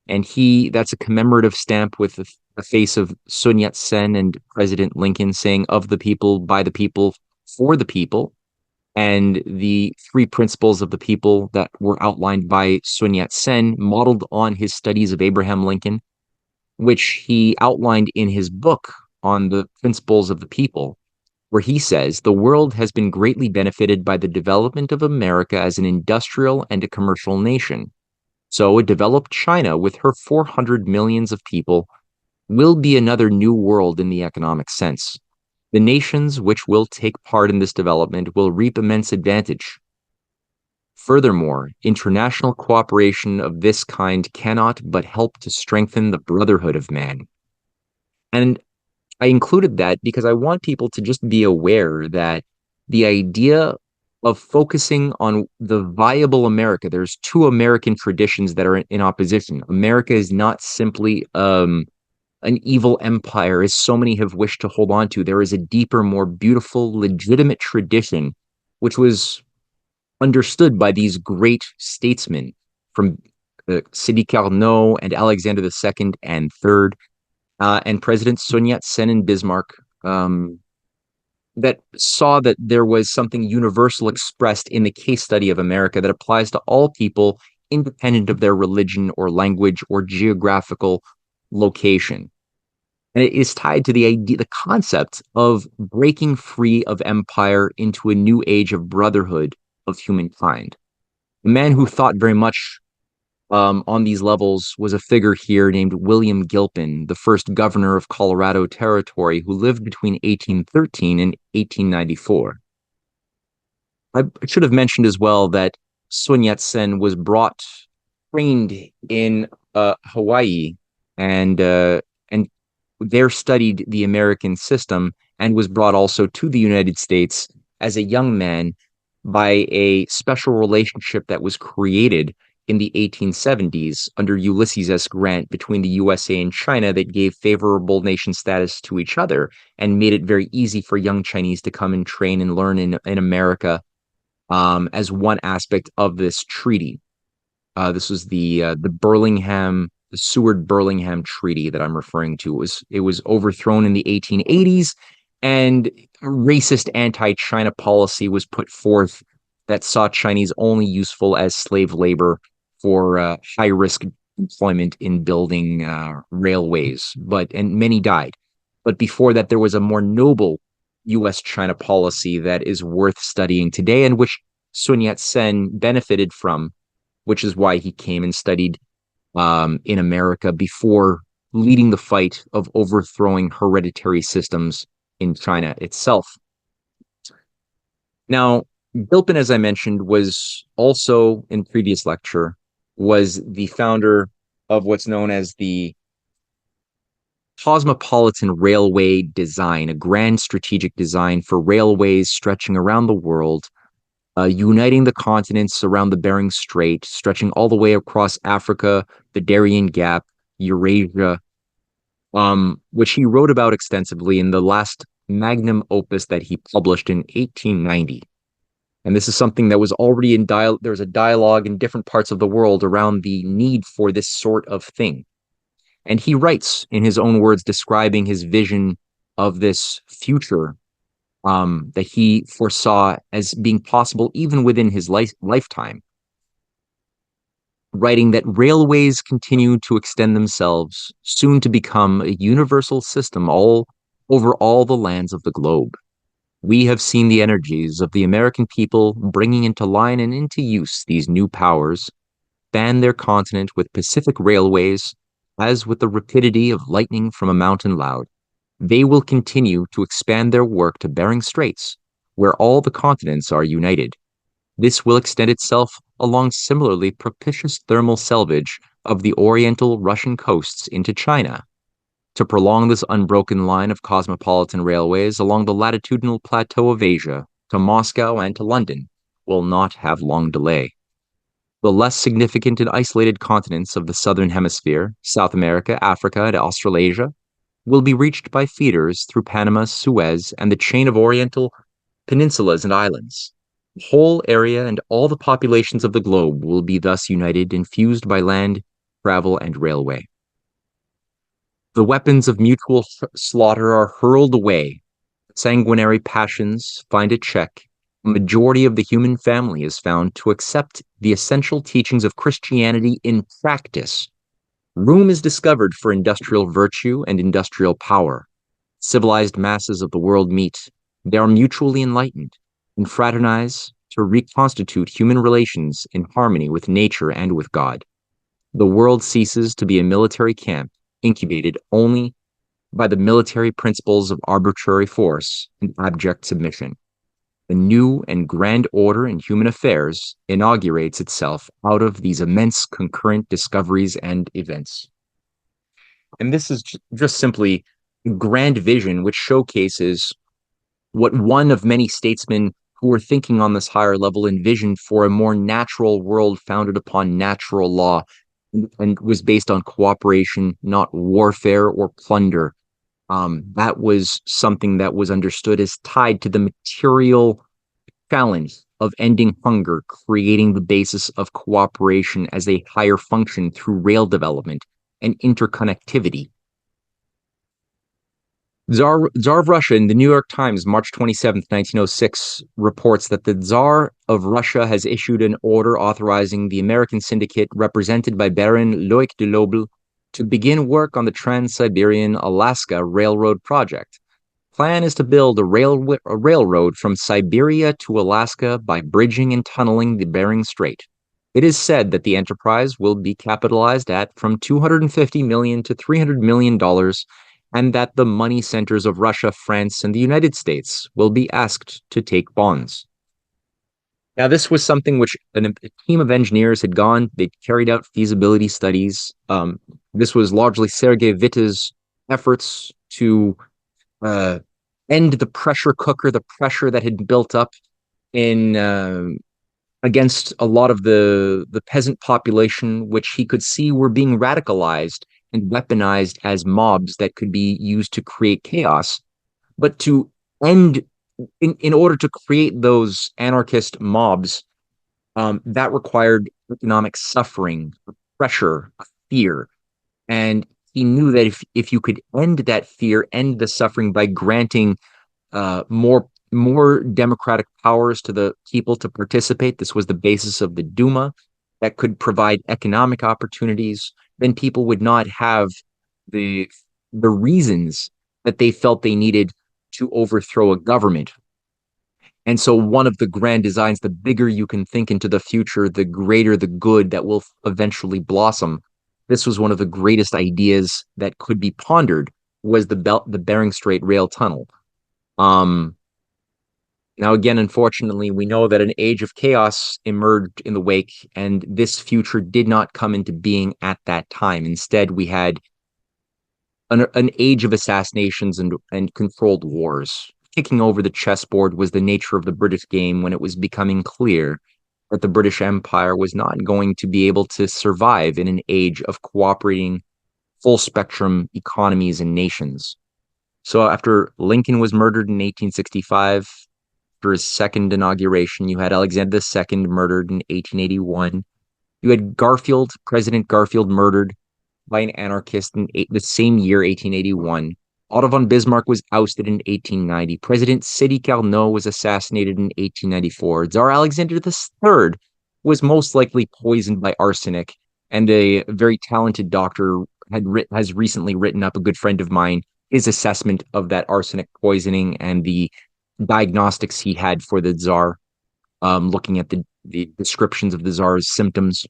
And that's a commemorative stamp with the face of Sun Yat-sen and President Lincoln saying, of the people, by the people, for the people. And the three principles of the people that were outlined by Sun Yat-sen modeled on his studies of Abraham Lincoln, which he outlined in his book on the principles of the people, where he says, the world has been greatly benefited by the development of America as an industrial and a commercial nation. So a developed China with her 400 millions of people will be another new world in the economic sense. The nations which will take part in this development will reap immense advantage. Furthermore, international cooperation of this kind cannot but help to strengthen the brotherhood of man. And I included that because I want people to just be aware that the idea of focusing on the viable America, there's two American traditions that are in opposition. America is not simply an evil empire, as so many have wished to hold on to. There is a deeper, more beautiful, legitimate tradition, which was understood by these great statesmen from Sidi Carnot and Alexander II and III, and President Sun Yat-sen and Bismarck, that saw that there was something universal expressed in the case study of America that applies to all people, independent of their religion or language or geographical location. And it is tied to the idea, the concept of breaking free of empire into a new age of brotherhood of humankind. The man who thought very much on these levels was a figure here named William Gilpin, the first governor of Colorado Territory, who lived between 1813 and 1894. I should have mentioned as well that Sun Yat-sen was trained in Hawaii, and there studied the American system, and was brought also to the United States as a young man by a special relationship that was created in the 1870s under Ulysses S. Grant between the USA and China that gave favorable nation status to each other and made it very easy for young Chinese to come and train and learn in America, as one aspect of this treaty. This was the Seward-Burlingame Treaty that I'm referring to. It was overthrown in the 1880s, and racist anti-China policy was put forth that saw Chinese only useful as slave labor for high-risk employment in building railways. And many died. But before that, there was a more noble U.S.-China policy that is worth studying today, and which Sun Yat-sen benefited from, which is why he came and studied in America before leading the fight of overthrowing hereditary systems in China itself. Now, Gilpin, as I mentioned, was also, in previous lecture, was the founder of what's known as the Cosmopolitan Railway Design, a grand strategic design for railways stretching around the world, uniting the continents around the Bering Strait, stretching all the way across Africa, the Darien Gap, Eurasia, which he wrote about extensively in the last magnum opus that he published in 1890. And this is something that was already in dialogue. There was a dialogue in different parts of the world around the need for this sort of thing. And he writes in his own words, describing his vision of this future that he foresaw as being possible even within his lifetime, writing that railways continue to extend themselves, soon to become a universal system all over all the lands of the globe. We have seen the energies of the American people bringing into line and into use these new powers, span their continent with Pacific railways, as with the rapidity of lightning from a mountain loud. They will continue to expand their work to Bering Straits, where all the continents are united. This will extend itself along similarly propitious thermal selvage of the oriental Russian coasts into China. To prolong this unbroken line of cosmopolitan railways along the latitudinal plateau of Asia to Moscow and to London will not have long delay. The less significant and isolated continents of the southern hemisphere, South America, Africa, and Australasia, will be reached by feeders through Panama, Suez, and the chain of oriental peninsulas and islands. The whole area and all the populations of the globe will be thus united and fused by land, travel, and railway. The weapons of mutual slaughter are hurled away. Sanguinary passions find a check. A majority of the human family is found to accept the essential teachings of Christianity in practice. Room is discovered for industrial virtue and industrial power. Civilized masses of the world meet. They are mutually enlightened and fraternize to reconstitute human relations in harmony with nature and with God. The world ceases to be a military camp incubated only by the military principles of arbitrary force and abject submission. The new and grand order in human affairs inaugurates itself out of these immense concurrent discoveries and events. And this is just simply grand vision, which showcases what one of many statesmen who were thinking on this higher level envisioned for a more natural world founded upon natural law and was based on cooperation, not warfare or plunder. That was something that was understood as tied to the material challenge of ending hunger, creating the basis of cooperation as a higher function through rail development and interconnectivity. Tsar of Russia in the New York Times, March 27th, 1906, reports that the Tsar of Russia has issued an order authorizing the American syndicate represented by Baron Loic de Lobel to begin work on the Trans-Siberian Alaska Railroad project. Plan is to build a railroad from Siberia to Alaska by bridging and tunneling the Bering Strait. It is said that the enterprise will be capitalized at from $250 million to $300 million, and that the money centers of Russia, France, and the United States will be asked to take bonds. Now, this was something which a team of engineers had gone, they carried out feasibility studies. This was largely Sergei Witta's efforts to end the pressure cooker, the pressure that had built up in against a lot of the peasant population, which he could see were being radicalized and weaponized as mobs that could be used to create chaos. But to end, in order to create those anarchist mobs, that required economic suffering, pressure, fear. And he knew that if you could end that fear, end the suffering by granting more democratic powers to the people to participate. This was the basis of the Duma that could provide economic opportunities. Then people would not have the reasons that they felt they needed to overthrow a government. And so one of the grand designs, the bigger you can think into the future, the greater the good that will eventually blossom. This was one of the greatest ideas that could be pondered, was the Bering Strait rail tunnel. Now, again, unfortunately, we know that an age of chaos emerged in the wake, and this future did not come into being at that time. Instead, we had an age of assassinations and controlled wars. Kicking over the chessboard was the nature of the British game when it was becoming clear that the British Empire was not going to be able to survive in an age of cooperating full spectrum economies and nations. So after Lincoln was murdered in 1865 for his second inauguration, you had Alexander II murdered in 1881. You had President Garfield murdered by an anarchist in the same year, 1881. Otto von Bismarck was ousted in 1890. President Sidi Carnot was assassinated in 1894. Tsar Alexander III was most likely poisoned by arsenic, and a very talented doctor has recently written up, a good friend of mine, his assessment of that arsenic poisoning and the diagnostics he had for the Tsar, looking at the descriptions of the Tsar's symptoms.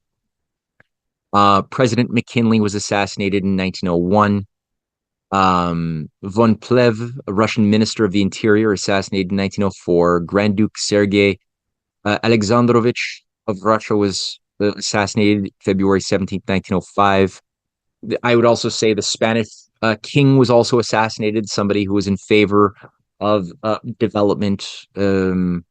President McKinley was assassinated in 1901. Von Plev, a Russian minister of the interior, assassinated in 1904. Grand Duke Sergei Alexandrovich of Russia was assassinated February 17th, 1905. I would also say the Spanish king was also assassinated, somebody who was in favor of development. You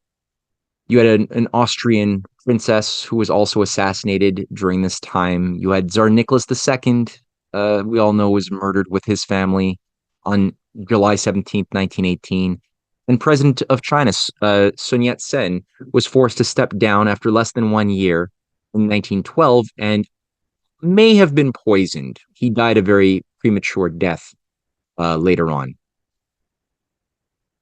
had an Austrian princess who was also assassinated during this time. You had Tsar Nicholas II, we all know, was murdered with his family on July 17th, 1918. And President of China, Sun Yat-sen, was forced to step down after less than 1 year in 1912 and may have been poisoned. He died a very premature death later on.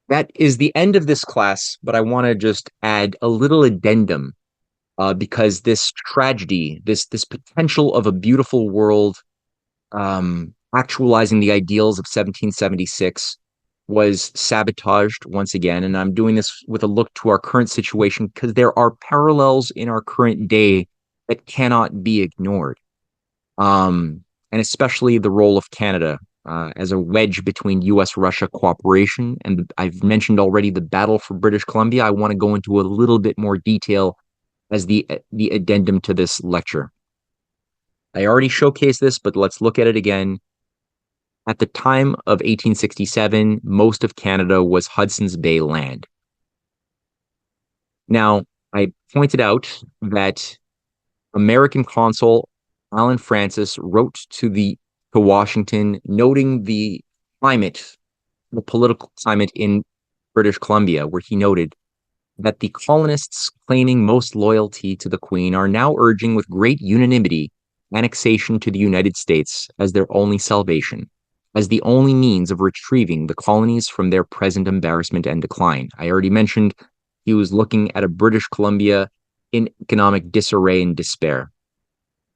That is the end of this class, but I want to just add a little addendum because this tragedy, this potential of a beautiful world actualizing the ideals of 1776 was sabotaged once again. And I'm doing this with a look to our current situation because there are parallels in our current day that cannot be ignored. And especially the role of Canada as a wedge between US-Russia cooperation. And I've mentioned already the battle for British Columbia. I want to go into a little bit more detail as the addendum to this lecture. I already showcased this, but let's look at it again. At the time of 1867, most of Canada was Hudson's Bay land. Now, I pointed out that American consul Alan Francis wrote to Washington, noting the political climate in British Columbia, where he noted that the colonists claiming most loyalty to the Queen are now urging with great unanimity annexation to the United States as their only salvation, as the only means of retrieving the colonies from their present embarrassment and decline. I already mentioned he was looking at a British Columbia in economic disarray and despair.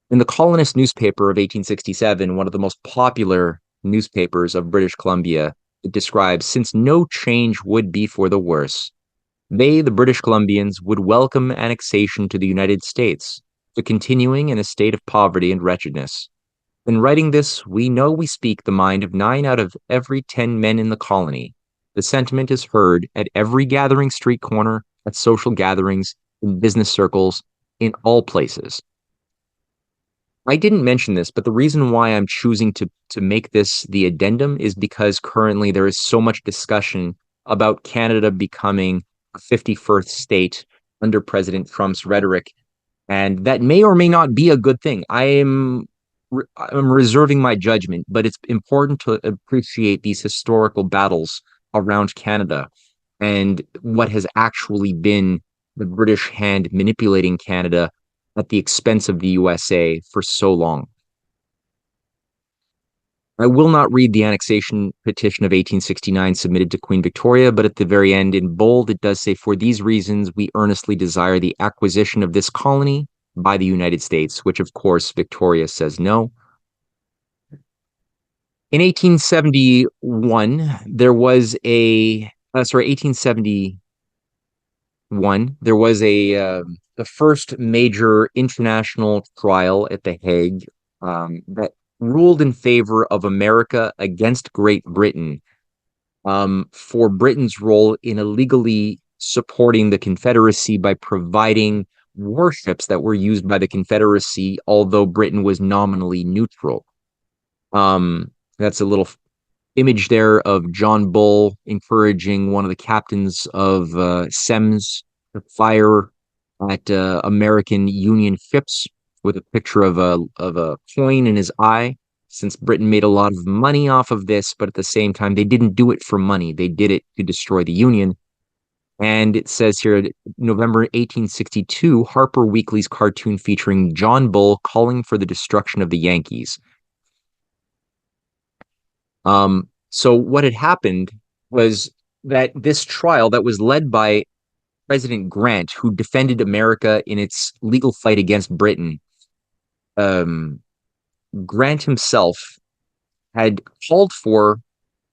In the colonist newspaper of 1867, one of the most popular newspapers of British Columbia, it describes, since no change would be for the worse, they, the British Columbians, would welcome annexation to the United States, to continuing in a state of poverty and wretchedness. In writing this, we know we speak the mind of 9 out of every 10 men in the colony. The sentiment is heard at every gathering street corner, at social gatherings, in business circles, in all places. I didn't mention this, but the reason why I'm choosing to make this the addendum is because currently there is so much discussion about Canada becoming a 51st state under President Trump's rhetoric, and that may or may not be a good thing. I'm reserving my judgment, but it's important to appreciate these historical battles around Canada and what has actually been the British hand manipulating Canada at the expense of the USA for so long. I will not read the annexation petition of 1869 submitted to Queen Victoria, but at the very end, in bold, it does say, "For these reasons, we earnestly desire the acquisition of this colony by the United States," which, of course, Victoria says no. In 1871, there was 1870 there was the first major international trial at The Hague that ruled in favor of America against Great Britain for Britain's role in illegally supporting the Confederacy by providing warships that were used by the Confederacy, although Britain was nominally neutral. That's a little image there of John Bull encouraging one of the captains of SEMS to fire at American Union ships with a picture of a coin in his eye, since Britain made a lot of money off of this, but at the same time, they didn't do it for money. They did it to destroy the Union. And it says here, November 1862, Harper Weekly's cartoon featuring John Bull calling for the destruction of the Yankees. So what had happened was that this trial that was led by President Grant, who defended America in its legal fight against Britain, Grant himself had called for,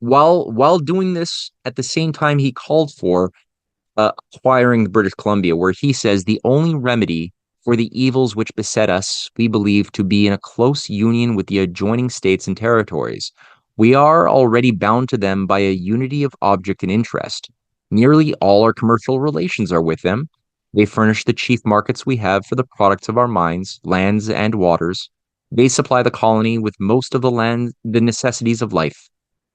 while doing this, at the same time he called for acquiring British Columbia, where he says the only remedy for the evils which beset us, we believe to be in a close union with the adjoining states and territories. We are already bound to them by a unity of object and interest. Nearly all our commercial relations are with them. They furnish the chief markets we have for the products of our mines, lands, and waters. They supply the colony with most of the necessities of life.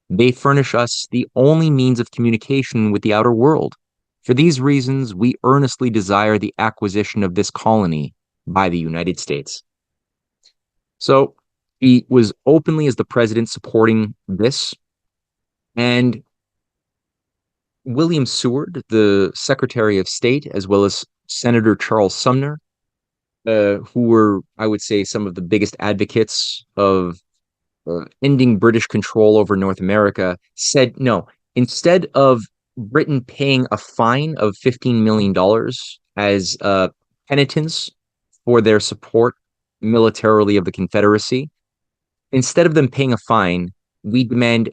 They furnish us the only means of communication with the outer world. For these reasons, we earnestly desire the acquisition of this colony by the United States. So he was openly, as the president, supporting this. And William Seward, the Secretary of State, as well as Senator Charles Sumner, who were, I would say, some of the biggest advocates of ending British control over North America, said no, instead of Britain paying a fine of $15 million as penitence for their support militarily of the Confederacy, instead of them paying a fine, we demand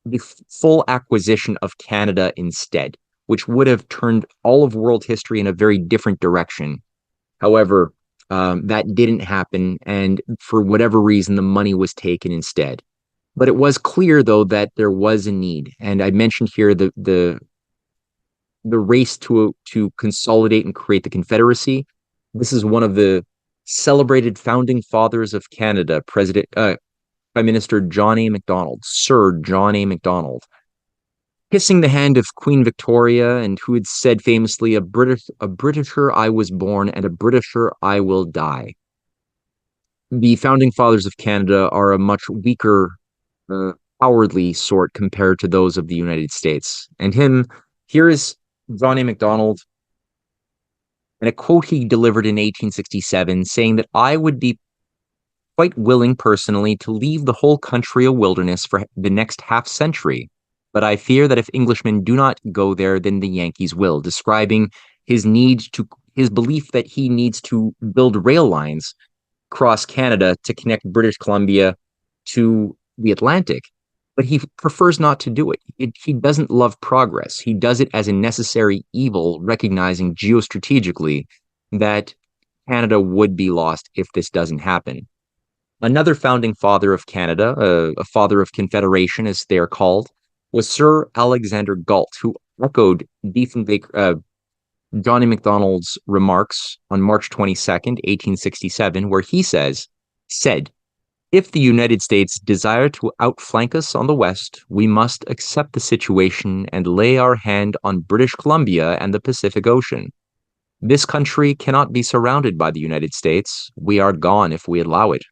the full acquisition of Canada instead, which would have turned all of world history in a very different direction. However, that didn't happen, and for whatever reason, the money was taken instead. But it was clear, though, that there was a need, and I mentioned here the race to consolidate and create the Confederacy. This is one of the celebrated founding fathers of Canada, Prime Minister John A. Macdonald, Sir John A. Macdonald, kissing the hand of Queen Victoria, and who had said famously, a Britisher I was born, and a Britisher I will die. The founding fathers of Canada are a much weaker, cowardly sort compared to those of the United States. And here is John A. Macdonald, and a quote he delivered in 1867, saying that I would be quite willing personally to leave the whole country a wilderness for the next half century. But I fear that if Englishmen do not go there, then the Yankees will, describing his belief that he needs to build rail lines across Canada to connect British Columbia to the Atlantic. But he prefers not to do it. He doesn't love progress. He does it as a necessary evil, recognizing geostrategically that Canada would be lost if this doesn't happen. Another founding father of Canada, a father of Confederation, as they are called, was Sir Alexander Galt, who echoed Johnny Macdonald's remarks on March 22nd, 1867, where he said, if the United States desire to outflank us on the west, we must accept the situation and lay our hand on British Columbia and the Pacific Ocean. This country cannot be surrounded by the United States. We are gone if we allow it.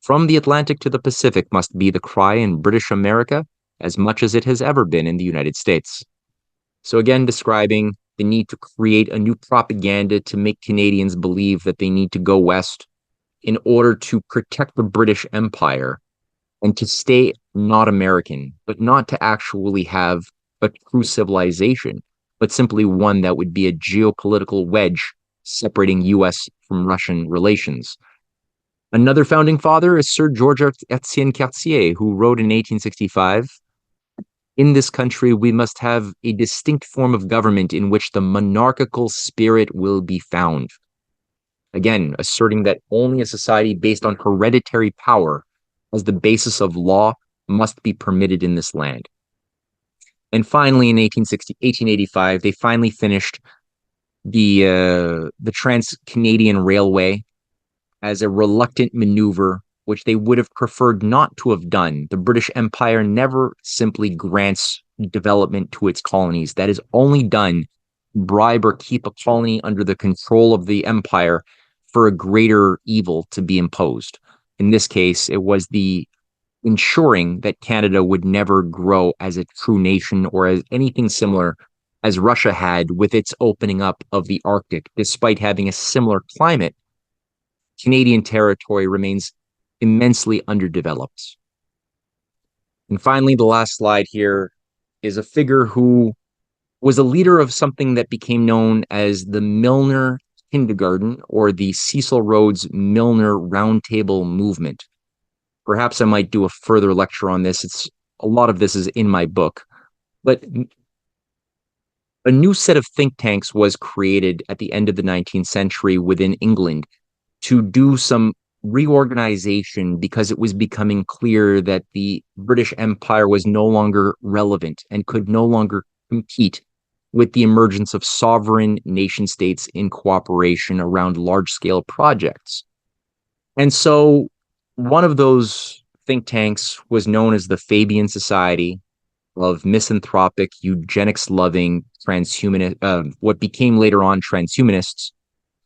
From the Atlantic to the Pacific must be the cry in British America as much as it has ever been in the United States. So again, describing the need to create a new propaganda to make Canadians believe that they need to go west in order to protect the British Empire and to stay not American, but not to actually have a true civilization, but simply one that would be a geopolitical wedge separating US from Russian relations. Another founding father is Sir George Etienne Cartier, who wrote in 1865, in this country, we must have a distinct form of government in which the monarchical spirit will be found. Again, asserting that only a society based on hereditary power as the basis of law must be permitted in this land. And finally, in 1885, they finally finished the Trans-Canadian Railway as a reluctant maneuver, which they would have preferred not to have done. The British Empire never simply grants development to its colonies. That is only done to bribe or keep a colony under the control of the empire for a greater evil to be imposed. In this case, it was the ensuring that Canada would never grow as a true nation or as anything similar as Russia had with its opening up of the Arctic. Despite having a similar climate, Canadian territory remains immensely underdeveloped. And finally, the last slide here is a figure who was a leader of something that became known as the Milner Kindergarten or the Cecil Rhodes Milner Roundtable Movement. Perhaps I might do a further lecture on this. A lot of this is in my book, but a new set of think tanks was created at the end of the 19th century within England to do some reorganization because it was becoming clear that the British Empire was no longer relevant and could no longer compete with the emergence of sovereign nation states in cooperation around large scale projects. And so one of those think tanks was known as the Fabian Society of misanthropic, eugenics loving transhumanist, what became later on transhumanists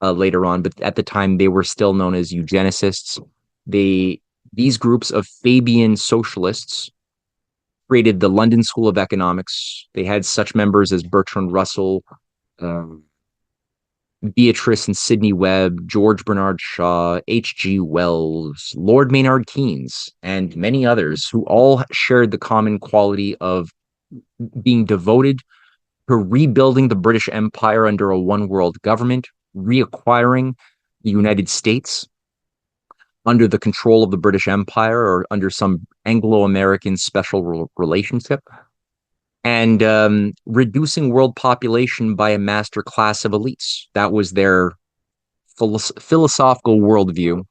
later on, but at the time they were still known as eugenicists. These groups of Fabian socialists created the London School of Economics. They had such members as Bertrand Russell, um, Beatrice and Sidney Webb, George Bernard Shaw, H.G. Wells, Lord Maynard Keynes, and many others who all shared the common quality of being devoted to rebuilding the British Empire under a one world government, reacquiring the United States under the control of the British Empire or under some Anglo American special relationship, and reducing world population by a master class of elites. That was their philosophical worldview.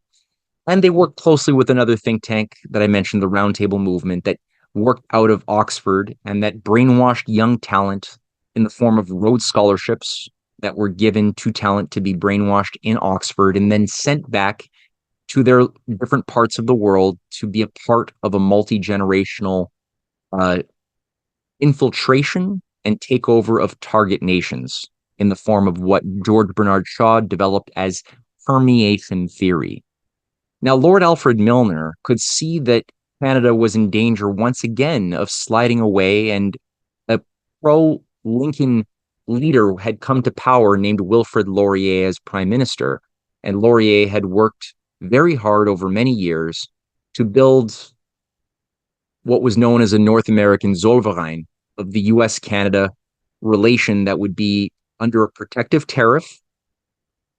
And they worked closely with another think tank that I mentioned, the Roundtable Movement, that worked out of Oxford and that brainwashed young talent in the form of Rhodes scholarships that were given to talent to be brainwashed in Oxford and then sent back to their different parts of the world to be a part of a multi-generational uh, infiltration and takeover of target nations in the form of what George Bernard Shaw developed as permeation theory. Now, Lord Alfred Milner could see that Canada was in danger once again of sliding away, and a pro Lincoln leader had come to power named Wilfrid Laurier as prime minister. And Laurier had worked very hard over many years to build what was known as a North American Zollverein of the US Canada relation that would be under a protective tariff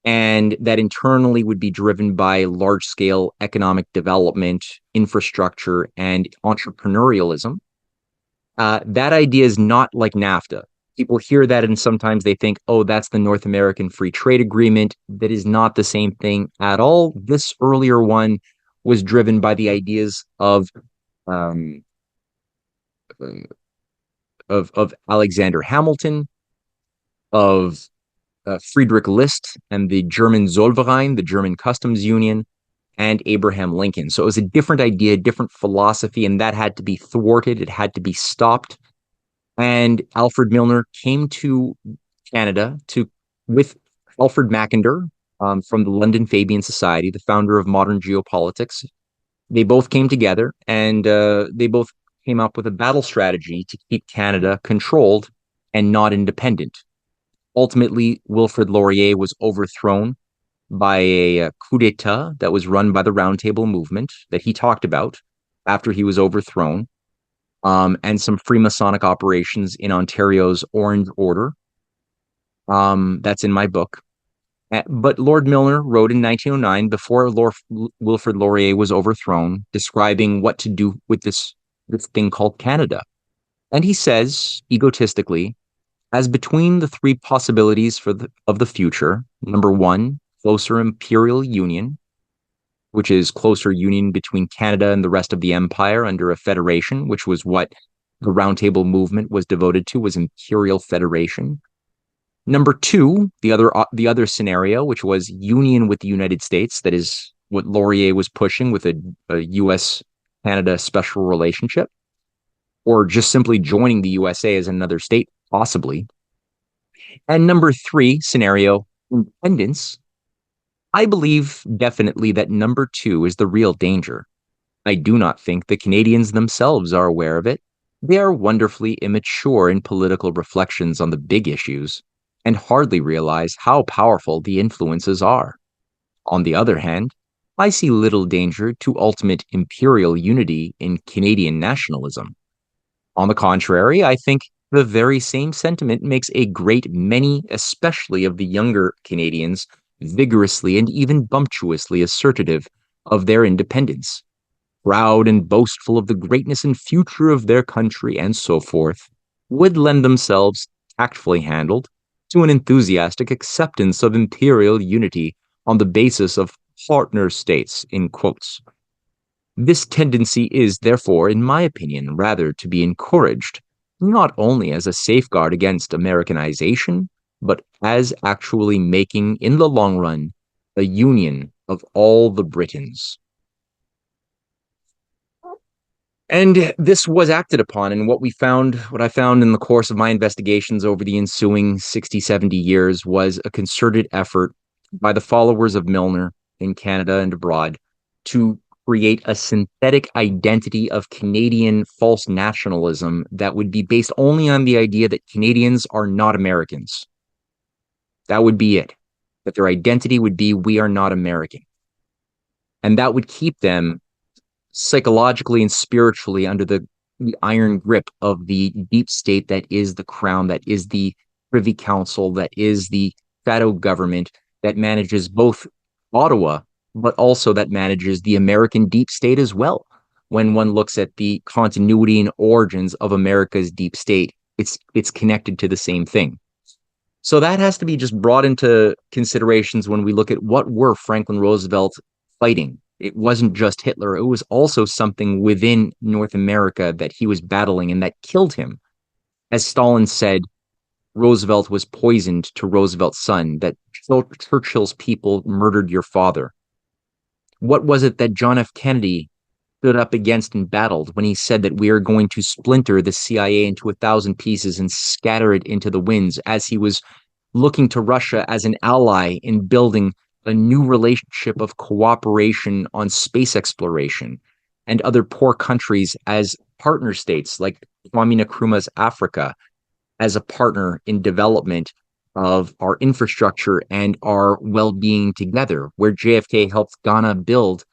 and that internally would be driven by large scale economic development, infrastructure, and entrepreneurialism. That idea is not like NAFTA. People hear that and sometimes they think, oh, that's the North American Free Trade Agreement. That is not the same thing at all. This earlier one was driven by the ideas um, of Alexander Hamilton, of Friedrich List and the German Zollverein, the German Customs Union, and Abraham Lincoln. So it was a different idea, different philosophy, and that had to be thwarted. It had to be stopped. And Alfred Milner came to Canada with Alfred Mackinder from the London Fabian Society, the founder of modern geopolitics. They both came together and they both came up with a battle strategy to keep Canada controlled and not independent. Ultimately, Wilfrid Laurier was overthrown by a coup d'etat that was run by the Roundtable Movement that he talked about after he was overthrown, and some Freemasonic operations in Ontario's Orange Order. That's in my book. But Lord Milner wrote in 1909, before Wilfrid Laurier was overthrown, describing what to do with this thing called Canada. And he says, egotistically, as between the three possibilities of the future, number one, closer imperial union, which is closer union between Canada and the rest of the empire under a federation, which was what the Roundtable Movement was devoted to, was imperial federation. Number two, the other scenario, which was union with the United States, that is what Laurier was pushing with a U.S.-Canada special relationship, or just simply joining the USA as another state, possibly. And number three scenario, independence. I believe definitely that number two is the real danger. I do not think the Canadians themselves are aware of it. They are wonderfully immature in political reflections on the big issues, and hardly realize how powerful the influences are. On the other hand, I see little danger to ultimate imperial unity in Canadian nationalism. On the contrary, I think the very same sentiment makes a great many, especially of the younger Canadians, vigorously and even bumptiously assertive of their independence, proud and boastful of the greatness and future of their country, and so forth, would lend themselves, tactfully handled, to an enthusiastic acceptance of imperial unity on the basis of partner states, in quotes. This tendency is, therefore, in my opinion, rather to be encouraged, not only as a safeguard against Americanization, but as actually making, in the long run, a union of all the Britons. And this was acted upon, and what I found in the course of my investigations over the ensuing 60, 70 years was a concerted effort by the followers of Milner in Canada and abroad to create a synthetic identity of Canadian false nationalism that would be based only on the idea that Canadians are not Americans. That would be it. That their identity would be, we are not American. And that would keep them psychologically and spiritually under the iron grip of the deep state that is the crown, that is the Privy Council, that is the shadow government that manages both Ottawa, but also that manages the American deep state as well. When one looks at the continuity and origins of America's deep state, it's connected to the same thing. So that has to be just brought into considerations when we look at what were Franklin Roosevelt fighting. It wasn't just Hitler, it was also something within North America that he was battling and that killed him. As Stalin said, Roosevelt was poisoned to Roosevelt's son, that Churchill's people murdered your father. What was it that John F. Kennedy stood up against and battled when he said that we are going to splinter the CIA into 1,000 pieces and scatter it into the winds, as he was looking to Russia as an ally in building a new relationship of cooperation on space exploration, and other poor countries as partner states like Kwame Nkrumah's Africa as a partner in development of our infrastructure and our well-being together, where JFK helped Ghana build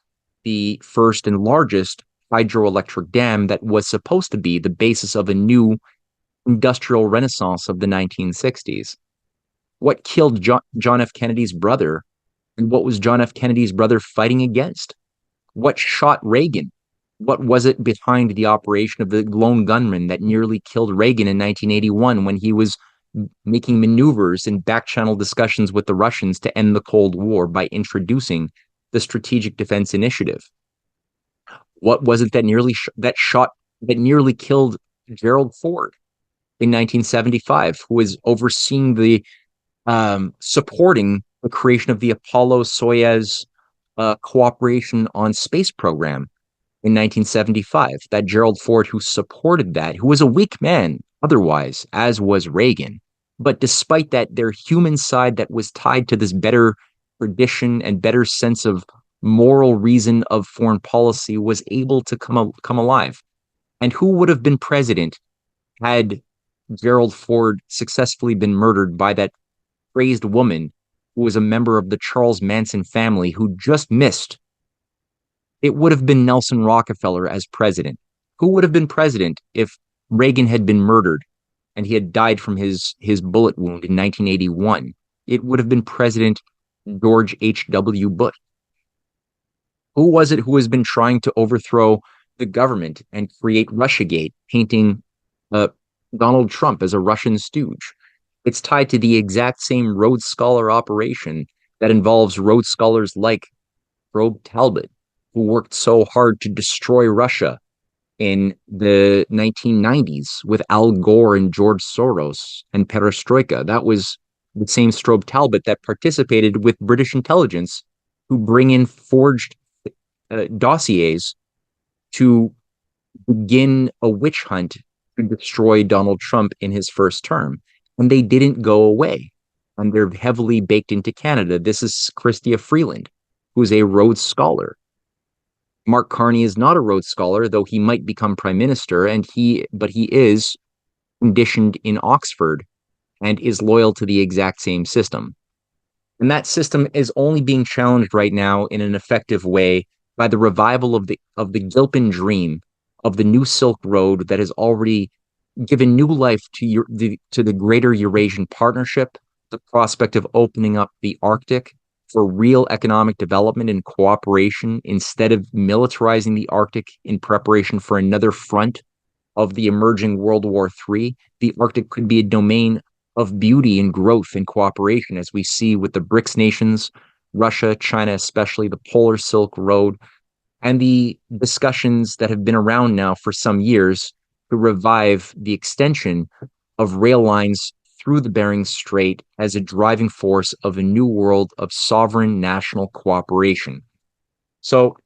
the first and largest hydroelectric dam that was supposed to be the basis of a new industrial renaissance of the 1960s. What killed John F. Kennedy's brother, and what was John F. Kennedy's brother fighting against? What shot Reagan? What was it behind the operation of the lone gunman that nearly killed Reagan in 1981 when he was making maneuvers and back-channel discussions with the Russians to end the Cold War by introducing the Strategic Defense Initiative? What was it that nearly killed Gerald Ford in 1975, who was overseeing the supporting the creation of the Apollo-Soyuz cooperation on space program in 1975? That Gerald Ford, who supported that, who was a weak man otherwise, as was Reagan. But despite that, their human side that was tied to this better tradition and better sense of moral reason of foreign policy was able to come alive. And who would have been president had Gerald Ford successfully been murdered by that crazed woman who was a member of the Charles Manson family who just missed? It would have been Nelson Rockefeller as president. Who would have been president if Reagan had been murdered and he had died from his bullet wound in 1981? It would have been President George H.W. Bush. Who was it who has been trying to overthrow the government and create Russiagate, painting Donald Trump as a Russian stooge? It's tied to the exact same Rhodes Scholar operation that involves Rhodes Scholars like Strobe Talbott, who worked so hard to destroy Russia in the 1990s with Al Gore and George Soros and Perestroika. That was the same Strobe Talbott that participated with British intelligence, who bring in forged dossiers to begin a witch hunt to destroy Donald Trump in his first term. And they didn't go away. And they're heavily baked into Canada. This is Chrystia Freeland, who's a Rhodes Scholar. Mark Carney is not a Rhodes Scholar, though he might become prime minister, but he is conditioned in Oxford and is loyal to the exact same system. And that system is only being challenged right now in an effective way by the revival of the Gilpin dream of the new Silk Road that has already given new life to the greater Eurasian partnership, the prospect of opening up the Arctic for real economic development and cooperation instead of militarizing the Arctic in preparation for another front of the emerging World War III. The Arctic could be a domain of beauty and growth and cooperation, as we see with the BRICS nations, Russia, China, especially the Polar Silk Road, and the discussions that have been around now for some years to revive the extension of rail lines through the Bering Strait as a driving force of a new world of sovereign national cooperation. So,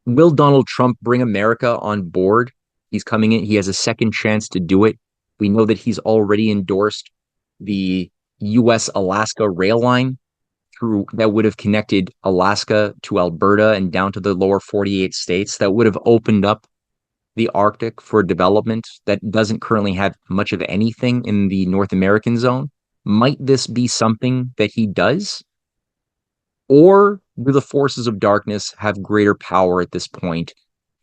will Donald Trump bring America on board? He's coming in, he has a second chance to do it. We know that he's already endorsed the US Alaska rail line through that would have connected Alaska to Alberta and down to the lower 48 states, that would have opened up the Arctic for development that doesn't currently have much of anything in the North American zone. Might this be something that he does? Or do the forces of darkness have greater power at this point,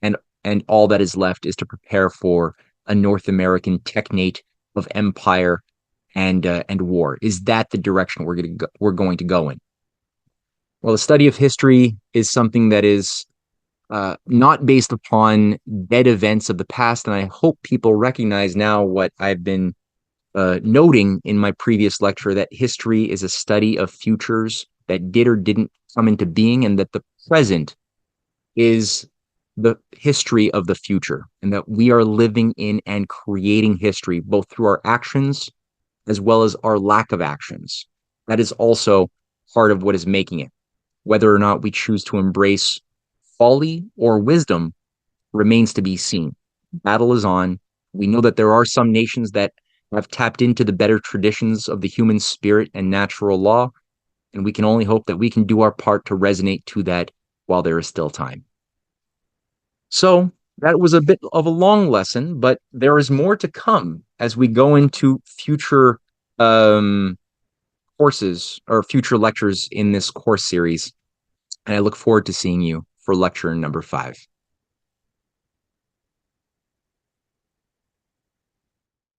and and all that is left is to prepare for a North American technate of empire and war? Is that the direction we're going to go in? Well, the study of history is something that is not based upon dead events of the past, and I hope people recognize now what I've been noting in my previous lecture, that history is a study of futures that did or didn't come into being, and that the present is the history of the future, and that we are living in and creating history both through our actions as well as our lack of actions. That is also part of what is making it. Whether or not we choose to embrace folly or wisdom remains to be seen. Battle is on. We know that there are some nations that have tapped into the better traditions of the human spirit and natural law, and we can only hope that we can do our part to resonate to that while there is still time. So that was a bit of a long lesson, but there is more to come as we go into future courses or future lectures in this course series. And I look forward to seeing you for lecture number 5.